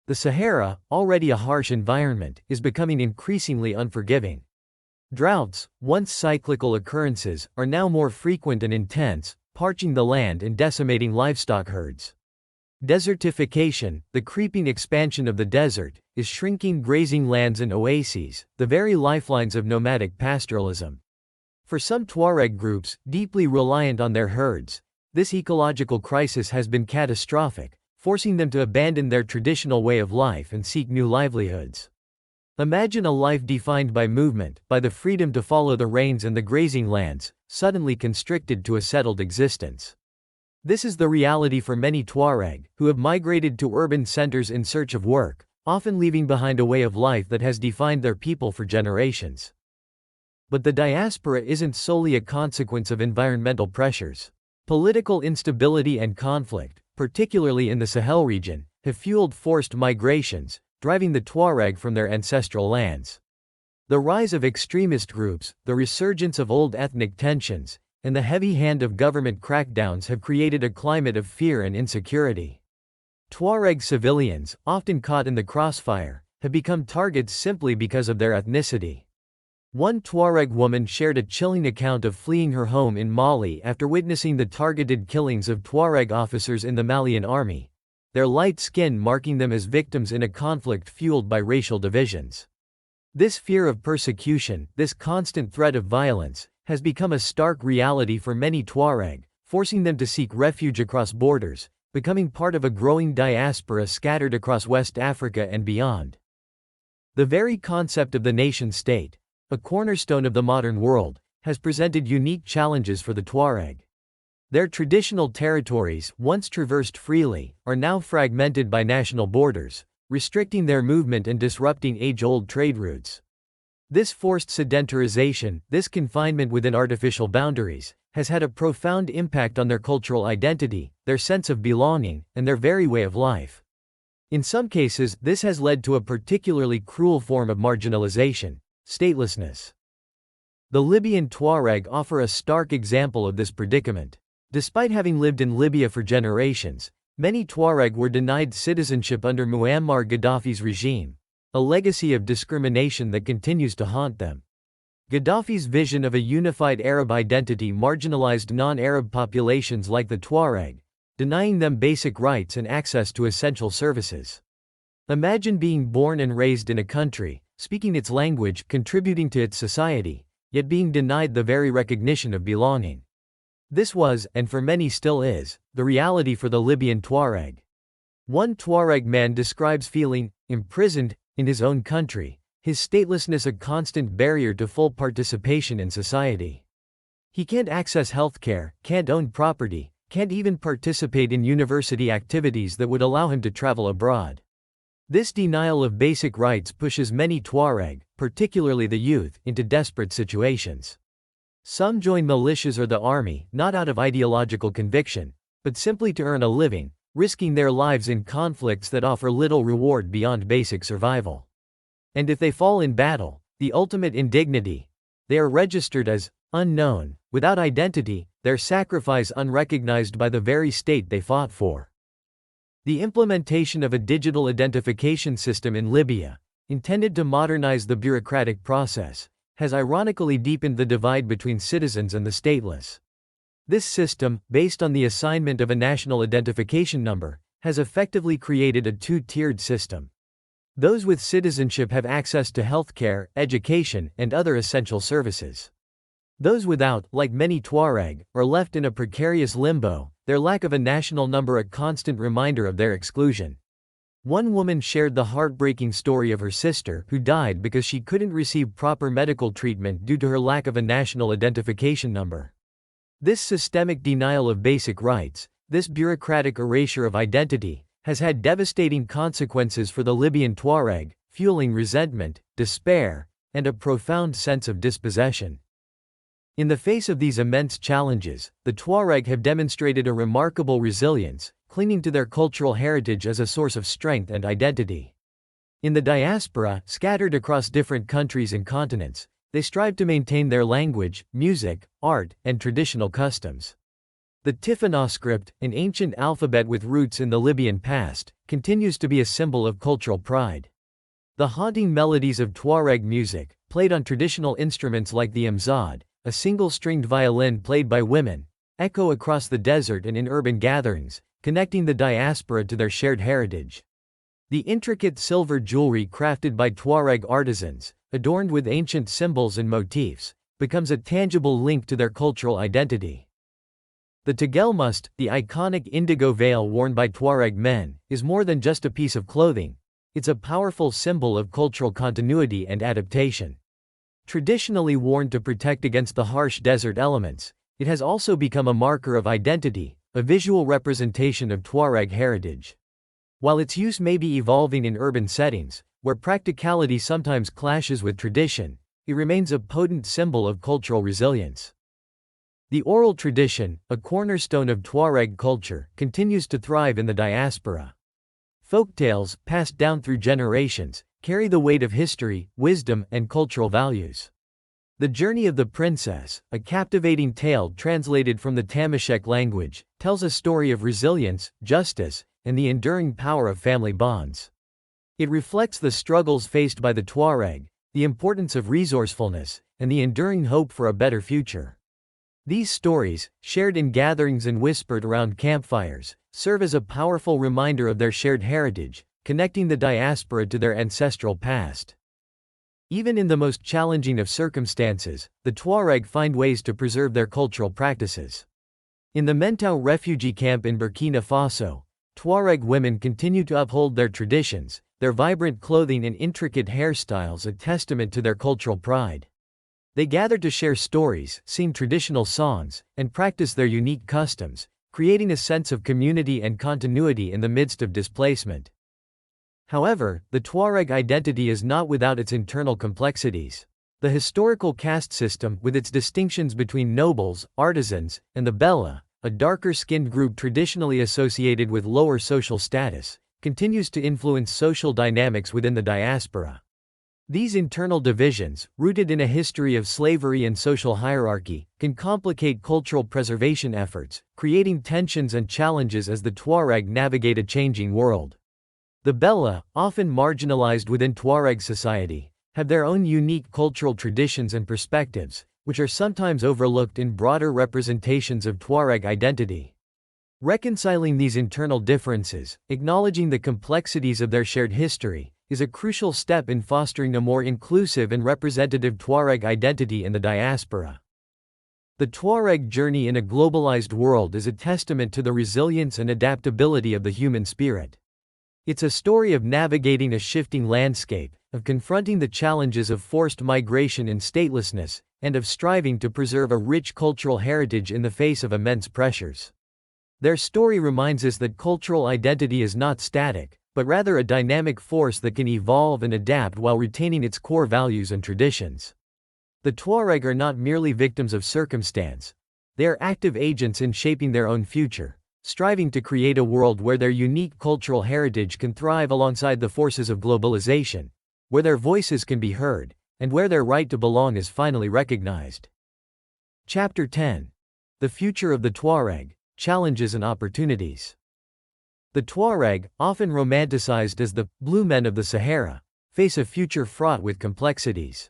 The Sahara, already a harsh environment, is becoming increasingly unforgiving. Droughts, once cyclical occurrences, are now more frequent and intense, parching the land and decimating livestock herds. Desertification, the creeping expansion of the desert, is shrinking grazing lands and oases, the very lifelines of nomadic pastoralism. For some Tuareg groups, deeply reliant on their herds, This ecological crisis has been catastrophic, forcing them to abandon their traditional way of life and seek new livelihoods. Imagine a life defined by movement, by the freedom to follow the rains and the grazing lands, suddenly constricted to a settled existence. This is the reality for many Tuareg, who have migrated to urban centers in search of work, often leaving behind a way of life that has defined their people for generations. But the diaspora isn't solely a consequence of environmental pressures. Political instability and conflict, particularly in the Sahel region, have fueled forced migrations, driving the Tuareg from their ancestral lands. The rise of extremist groups, the resurgence of old ethnic tensions, and the heavy hand of government crackdowns have created a climate of fear and insecurity. Tuareg civilians, often caught in the crossfire, have become targets simply because of their ethnicity. One Tuareg woman shared a chilling account of fleeing her home in Mali after witnessing the targeted killings of Tuareg officers in the Malian army, their light skin marking them as victims in a conflict fueled by racial divisions. This fear of persecution, this constant threat of violence, has become a stark reality for many Tuareg, forcing them to seek refuge across borders, becoming part of a growing diaspora scattered across West Africa and beyond. The very concept of the nation-state, a cornerstone of the modern world, has presented unique challenges for the Tuareg. Their traditional territories, once traversed freely, are now fragmented by national borders, restricting their movement and disrupting age-old trade routes. This forced sedentarization, this confinement within artificial boundaries, has had a profound impact on their cultural identity, their sense of belonging, and their very way of life. In some cases, this has led to a particularly cruel form of marginalization: statelessness. The Libyan Tuareg offer a stark example of this predicament. Despite having lived in Libya for generations, many Tuareg were denied citizenship under Muammar Gaddafi's regime, a legacy of discrimination that continues to haunt them. Gaddafi's vision of a unified Arab identity marginalized non-Arab populations like the Tuareg, denying them basic rights and access to essential services. Imagine being born and raised in a country, speaking its language, contributing to its society, yet being denied the very recognition of belonging. This was, and for many still is, the reality for the Libyan Tuareg. One Tuareg man describes feeling imprisoned in his own country, his statelessness a constant barrier to full participation in society. He can't access healthcare, can't own property, can't even participate in university activities that would allow him to travel abroad. This denial of basic rights pushes many Tuareg, particularly the youth, into desperate situations. Some join militias or the army, not out of ideological conviction, but simply to earn a living, risking their lives in conflicts that offer little reward beyond basic survival. And if they fall in battle, the ultimate indignity, they are registered as unknown, without identity, their sacrifice unrecognized by the very state they fought for. The implementation of a digital identification system in Libya, intended to modernize the bureaucratic process, has ironically deepened the divide between citizens and the stateless. This system, based on the assignment of a national identification number, has effectively created a two-tiered system. Those with citizenship have access to healthcare, education, and other essential services. Those without, like many Tuareg, are left in a precarious limbo, their lack of a national number a constant reminder of their exclusion. One woman shared the heartbreaking story of her sister who died because she couldn't receive proper medical treatment due to her lack of a national identification number. This systemic denial of basic rights, this bureaucratic erasure of identity, has had devastating consequences for the Libyan Tuareg, fueling resentment, despair, and a profound sense of dispossession. In the face of these immense challenges, the Tuareg have demonstrated a remarkable resilience, clinging to their cultural heritage as a source of strength and identity. In the diaspora, scattered across different countries and continents, they strive to maintain their language, music, art, and traditional customs. The Tifinagh script, an ancient alphabet with roots in the Libyan past, continues to be a symbol of cultural pride. The haunting melodies of Tuareg music, played on traditional instruments like the mzad, a single-stringed violin played by women, echo across the desert and in urban gatherings, connecting the diaspora to their shared heritage. The intricate silver jewelry crafted by Tuareg artisans, adorned with ancient symbols and motifs, becomes a tangible link to their cultural identity. The tagelmust, the iconic indigo veil worn by Tuareg men, is more than just a piece of clothing. It's a powerful symbol of cultural continuity and adaptation. Traditionally worn to protect against the harsh desert elements, it has also become a marker of identity, a visual representation of Tuareg heritage. While its use may be evolving in urban settings, where practicality sometimes clashes with tradition, it remains a potent symbol of cultural resilience. The oral tradition, a cornerstone of Tuareg culture, continues to thrive in the diaspora. Folktales, passed down through generations, carry the weight of history, wisdom, and cultural values. The Journey of the Princess, a captivating tale translated from the Tamashek language, tells a story of resilience, justice, and the enduring power of family bonds. It reflects the struggles faced by the Tuareg, the importance of resourcefulness, and the enduring hope for a better future. These stories, shared in gatherings and whispered around campfires, serve as a powerful reminder of their shared heritage, connecting the diaspora to their ancestral past. Even in the most challenging of circumstances, the Tuareg find ways to preserve their cultural practices. In the Mentau refugee camp in Burkina Faso, Tuareg women continue to uphold their traditions, their vibrant clothing and intricate hairstyles a testament to their cultural pride. They gather to share stories, sing traditional songs, and practice their unique customs, creating a sense of community and continuity in the midst of displacement. However, the Tuareg identity is not without its internal complexities. The historical caste system, with its distinctions between nobles, artisans, and the Bella, a darker-skinned group traditionally associated with lower social status, continues to influence social dynamics within the diaspora. These internal divisions, rooted in a history of slavery and social hierarchy, can complicate cultural preservation efforts, creating tensions and challenges as the Tuareg navigate a changing world. The Bella, often marginalized within Tuareg society, have their own unique cultural traditions and perspectives, which are sometimes overlooked in broader representations of Tuareg identity. Reconciling these internal differences, acknowledging the complexities of their shared history, is a crucial step in fostering a more inclusive and representative Tuareg identity in the diaspora. The Tuareg journey in a globalized world is a testament to the resilience and adaptability of the human spirit. It's a story of navigating a shifting landscape, of confronting the challenges of forced migration and statelessness, and of striving to preserve a rich cultural heritage in the face of immense pressures. Their story reminds us that cultural identity is not static, but rather a dynamic force that can evolve and adapt while retaining its core values and traditions. The Tuareg are not merely victims of circumstance. They are active agents in shaping their own future, striving to create a world where their unique cultural heritage can thrive alongside the forces of globalization, where their voices can be heard, and where their right to belong is finally recognized. Chapter 10. The Future of the Tuareg, Challenges and Opportunities. The Tuareg, often romanticized as the blue men of the Sahara, face a future fraught with complexities.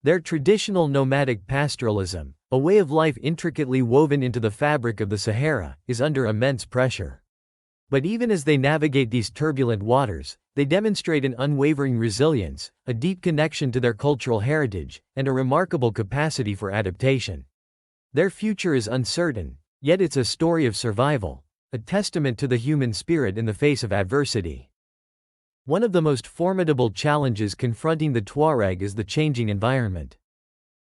Their traditional nomadic pastoralism, a way of life intricately woven into the fabric of the Sahara, is under immense pressure. But even as they navigate these turbulent waters, they demonstrate an unwavering resilience, a deep connection to their cultural heritage, and a remarkable capacity for adaptation. Their future is uncertain, yet it's a story of survival, a testament to the human spirit in the face of adversity. One of the most formidable challenges confronting the Tuareg is the changing environment.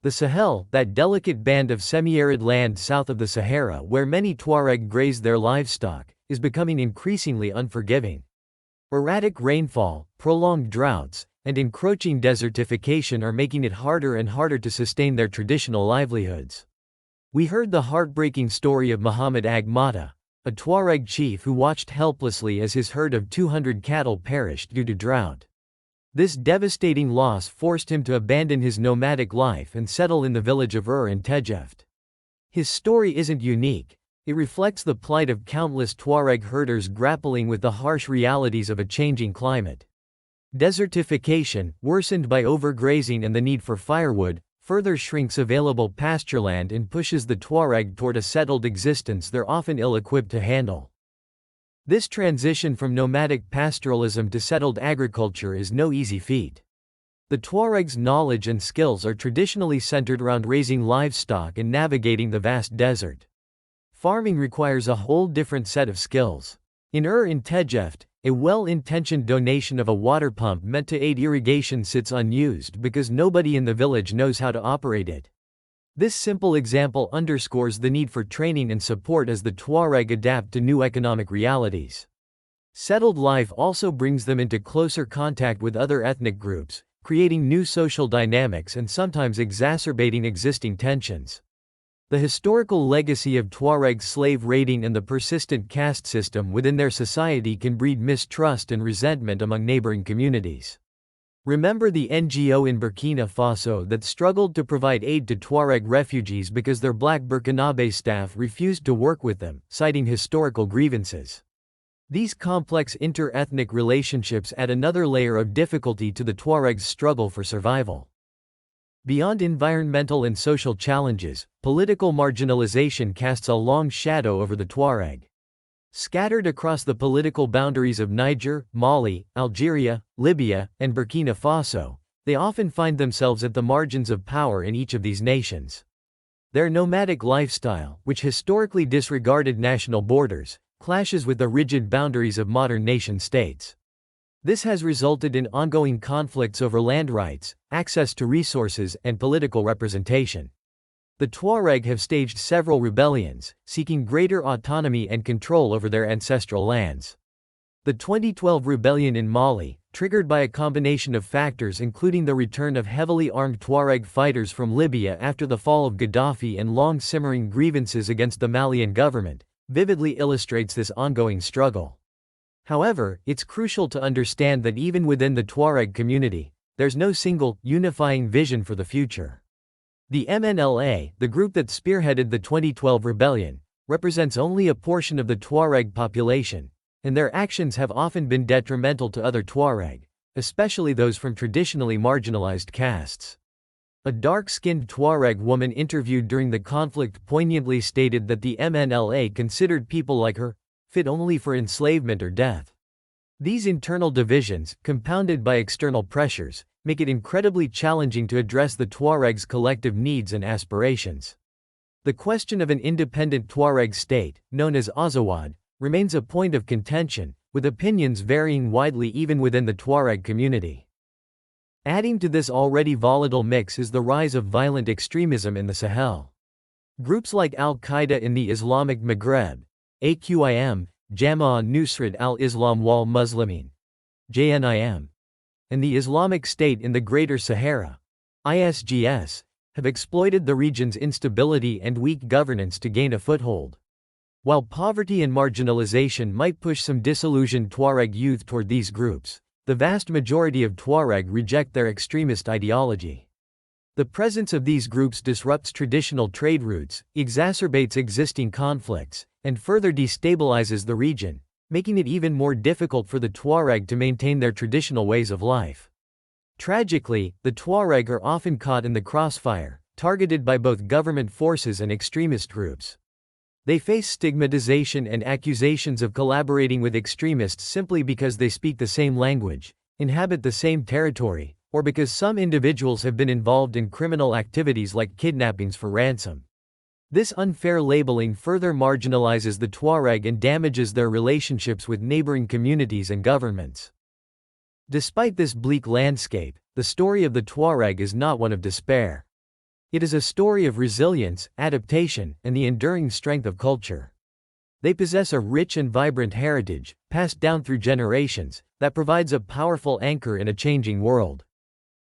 The Sahel, that delicate band of semi-arid land south of the Sahara where many Tuareg graze their livestock, is becoming increasingly unforgiving. Erratic rainfall, prolonged droughts, and encroaching desertification are making it harder and harder to sustain their traditional livelihoods. We heard the heartbreaking story of Muhammad Ag Mata, a Tuareg chief who watched helplessly as his herd of 200 cattle perished due to drought. This devastating loss forced him to abandon his nomadic life and settle in the village of in Tejeft. His story isn't unique. It reflects the plight of countless Tuareg herders grappling with the harsh realities of a changing climate. Desertification, worsened by overgrazing and the need for firewood, further shrinks available pastureland and pushes the Tuareg toward a settled existence they're often ill-equipped to handle. This transition from nomadic pastoralism to settled agriculture is no easy feat. The Tuareg's knowledge and skills are traditionally centered around raising livestock and navigating the vast desert. farming requires a whole different set of skills. In Tejeft, a well-intentioned donation of a water pump meant to aid irrigation sits unused because nobody in the village knows how to operate it. This simple example underscores the need for training and support as the Tuareg adapt to new economic realities. Settled life also brings them into closer contact with other ethnic groups, creating new social dynamics and sometimes exacerbating existing tensions. The historical legacy of Tuareg slave raiding and the persistent caste system within their society can breed mistrust and resentment among neighboring communities. Remember the NGO in Burkina Faso that struggled to provide aid to Tuareg refugees because their black Burkinabe staff refused to work with them, citing historical grievances. These complex inter-ethnic relationships add another layer of difficulty to the Tuareg's struggle for survival. Beyond environmental and social challenges, political marginalization casts a long shadow over the Tuareg. Scattered across the political boundaries of Niger, Mali, Algeria, Libya, and Burkina Faso, they often find themselves at the margins of power in each of these nations. Their nomadic lifestyle, which historically disregarded national borders, clashes with the rigid boundaries of modern nation-states. This has resulted in ongoing conflicts over land rights, access to resources, and political representation. The Tuareg have staged several rebellions, seeking greater autonomy and control over their ancestral lands. The 2012 rebellion in Mali, triggered by a combination of factors including the return of heavily armed Tuareg fighters from Libya after the fall of Gaddafi and long-simmering grievances against the Malian government, vividly illustrates this ongoing struggle. However, it's crucial to understand that even within the Tuareg community, there's no single, unifying vision for the future. The MNLA, the group that spearheaded the 2012 rebellion, represents only a portion of the Tuareg population, and their actions have often been detrimental to other Tuareg, especially those from traditionally marginalized castes. A dark-skinned Tuareg woman interviewed during the conflict poignantly stated that the MNLA considered people like her fit only for enslavement or death. These internal divisions, compounded by external pressures, make it incredibly challenging to address the Tuareg's collective needs and aspirations. The question of an independent Tuareg state, known as Azawad, remains a point of contention, with opinions varying widely even within the Tuareg community. Adding to this already volatile mix is the rise of violent extremism in the Sahel. Groups like Al-Qaeda in the Islamic Maghreb, AQIM, Jama'ah Nusrat al-Islam wal Muslimin, JNIM, and the Islamic State in the Greater Sahara, ISGS, have exploited the region's instability and weak governance to gain a foothold. While poverty and marginalization might push some disillusioned Tuareg youth toward these groups, the vast majority of Tuareg reject their extremist ideology. The presence of these groups disrupts traditional trade routes, exacerbates existing conflicts, and further destabilizes the region, making it even more difficult for the Tuareg to maintain their traditional ways of life. Tragically, the Tuareg are often caught in the crossfire, targeted by both government forces and extremist groups. They face stigmatization and accusations of collaborating with extremists simply because they speak the same language, inhabit the same territory, or because some individuals have been involved in criminal activities like kidnappings for ransom. This unfair labeling further marginalizes the Tuareg and damages their relationships with neighboring communities and governments. Despite this bleak landscape, the story of the Tuareg is not one of despair. It is a story of resilience, adaptation, and the enduring strength of culture. They possess a rich and vibrant heritage, passed down through generations, that provides a powerful anchor in a changing world.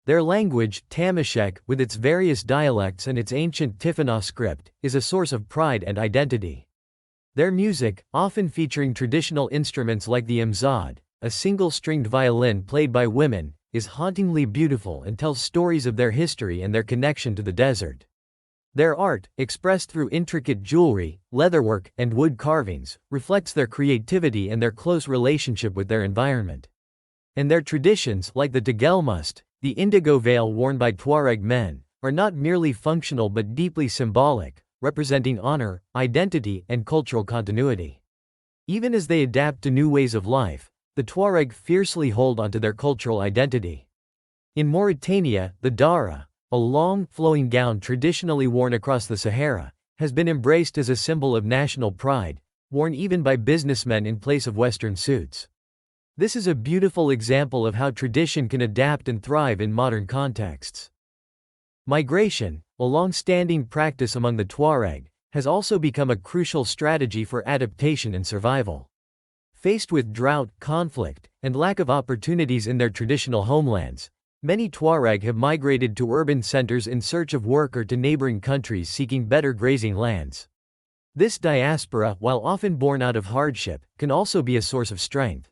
Their language, Tamashek, with its various dialects and its ancient Tifana script, is a source of pride and identity. Their music, often featuring traditional instruments like the imzad, a single-stringed violin played by women, is hauntingly beautiful and tells stories of their history and their connection to the desert. Their art, expressed through intricate jewelry, leatherwork, and wood carvings, reflects their creativity and their close relationship with their environment. And their traditions, like the Tegelmust, the indigo veil worn by Tuareg men, are not merely functional but deeply symbolic, representing honor, identity, and cultural continuity. Even as they adapt to new ways of life, the Tuareg fiercely hold onto their cultural identity. In Mauritania, the dara, a long, flowing gown traditionally worn across the Sahara, has been embraced as a symbol of national pride, worn even by businessmen in place of Western suits. This is a beautiful example of how tradition can adapt and thrive in modern contexts. Migration, a long-standing practice among the Tuareg, has also become a crucial strategy for adaptation and survival. Faced with drought, conflict, and lack of opportunities in their traditional homelands, many Tuareg have migrated to urban centers in search of work or to neighboring countries seeking better grazing lands. This diaspora, while often born out of hardship, can also be a source of strength.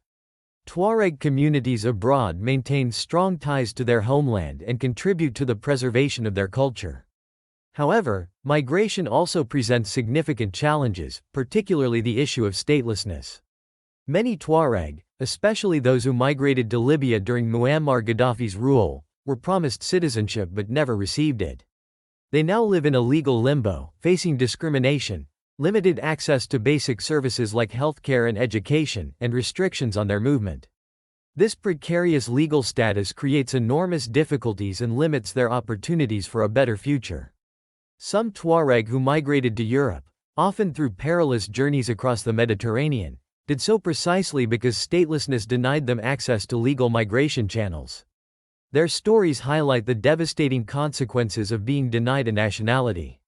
Tuareg communities abroad maintain strong ties to their homeland and contribute to the preservation of their culture. However, migration also presents significant challenges, particularly the issue of statelessness. Many Tuareg, especially those who migrated to Libya during Muammar Gaddafi's rule, were promised citizenship but never received it. They now live in a legal limbo, facing discrimination, limited access to basic services like healthcare and education, and restrictions on their movement. This precarious legal status creates enormous difficulties and limits their opportunities for a better future. Some Tuareg who migrated to Europe, often through perilous journeys across the Mediterranean, did so precisely because statelessness denied them access to legal migration channels. Their stories highlight the devastating consequences of being denied a nationality.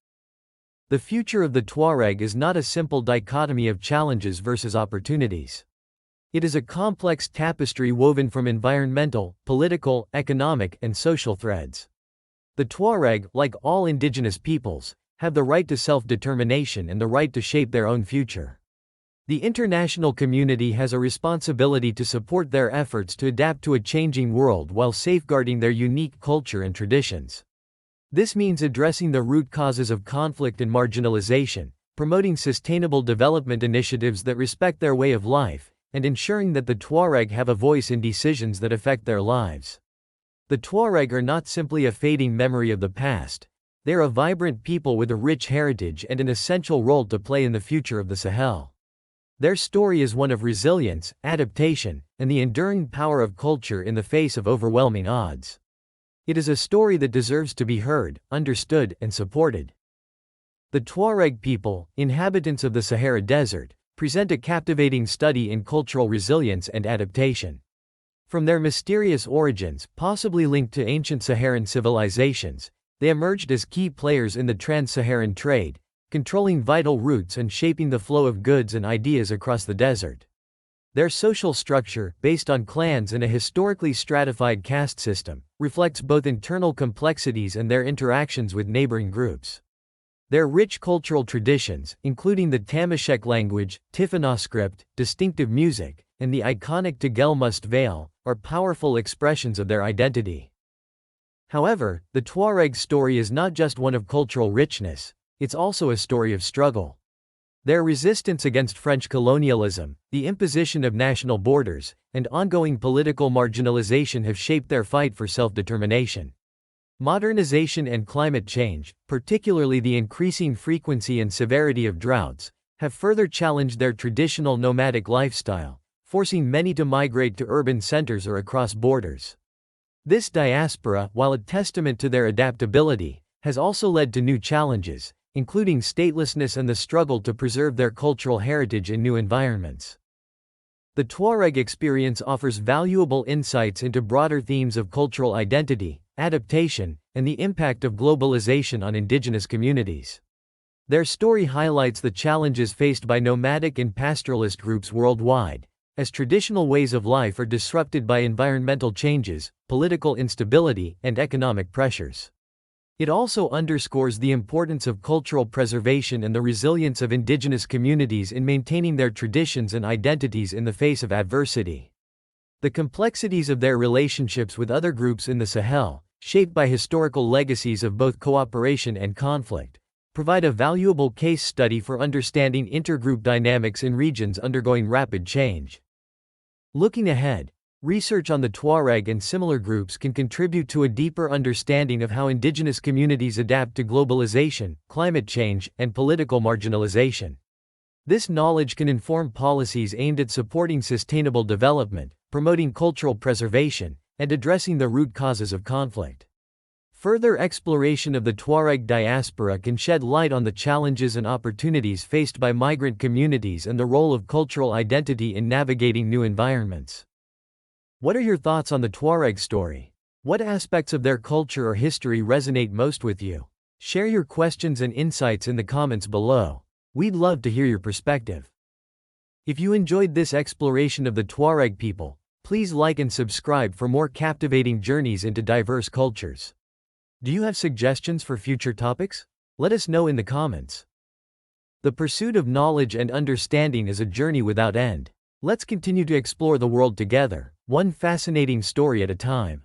The future of the Tuareg is not a simple dichotomy of challenges versus opportunities. It is a complex tapestry woven from environmental, political, economic, and social threads. The Tuareg, like all indigenous peoples, have the right to self-determination and the right to shape their own future. The international community has a responsibility to support their efforts to adapt to a changing world while safeguarding their unique culture and traditions. This means addressing the root causes of conflict and marginalization, promoting sustainable development initiatives that respect their way of life, and ensuring that the Tuareg have a voice in decisions that affect their lives. The Tuareg are not simply a fading memory of the past, they are a vibrant people with a rich heritage and an essential role to play in the future of the Sahel. Their story is one of resilience, adaptation, and the enduring power of culture in the face of overwhelming odds. It is a story that deserves to be heard, understood, and supported. The Tuareg people, inhabitants of the Sahara Desert, present a captivating study in cultural resilience and adaptation. From their mysterious origins, possibly linked to ancient Saharan civilizations, they emerged as key players in the trans-Saharan trade, controlling vital routes and shaping the flow of goods and ideas across the desert. Their social structure, based on clans and a historically stratified caste system, reflects both internal complexities and their interactions with neighboring groups. Their rich cultural traditions, including the Tamashek language, Tifana script, distinctive music, and the iconic Tagelmust veil, are powerful expressions of their identity. However, the Tuareg story is not just one of cultural richness, it's also a story of struggle. Their resistance against French colonialism, the imposition of national borders, and ongoing political marginalization have shaped their fight for self-determination. Modernization and climate change, particularly the increasing frequency and severity of droughts, have further challenged their traditional nomadic lifestyle, forcing many to migrate to urban centers or across borders. This diaspora, while a testament to their adaptability, has also led to new challenges, including statelessness and the struggle to preserve their cultural heritage in new environments. The Tuareg experience offers valuable insights into broader themes of cultural identity, adaptation, and the impact of globalization on indigenous communities. Their story highlights the challenges faced by nomadic and pastoralist groups worldwide, as traditional ways of life are disrupted by environmental changes, political instability, and economic pressures. It also underscores the importance of cultural preservation and the resilience of indigenous communities in maintaining their traditions and identities in the face of adversity. The complexities of their relationships with other groups in the Sahel, shaped by historical legacies of both cooperation and conflict, provide a valuable case study for understanding intergroup dynamics in regions undergoing rapid change. Looking ahead, research on the Tuareg and similar groups can contribute to a deeper understanding of how indigenous communities adapt to globalization, climate change, and political marginalization. This knowledge can inform policies aimed at supporting sustainable development, promoting cultural preservation, and addressing the root causes of conflict. Further exploration of the Tuareg diaspora can shed light on the challenges and opportunities faced by migrant communities and the role of cultural identity in navigating new environments. What are your thoughts on the Tuareg story? What aspects of their culture or history resonate most with you? Share your questions and insights in the comments below. We'd love to hear your perspective. If you enjoyed this exploration of the Tuareg people, please like and subscribe for more captivating journeys into diverse cultures. Do you have suggestions for future topics? Let us know in the comments. The pursuit of knowledge and understanding is a journey without end. Let's continue to explore the world together, one fascinating story at a time.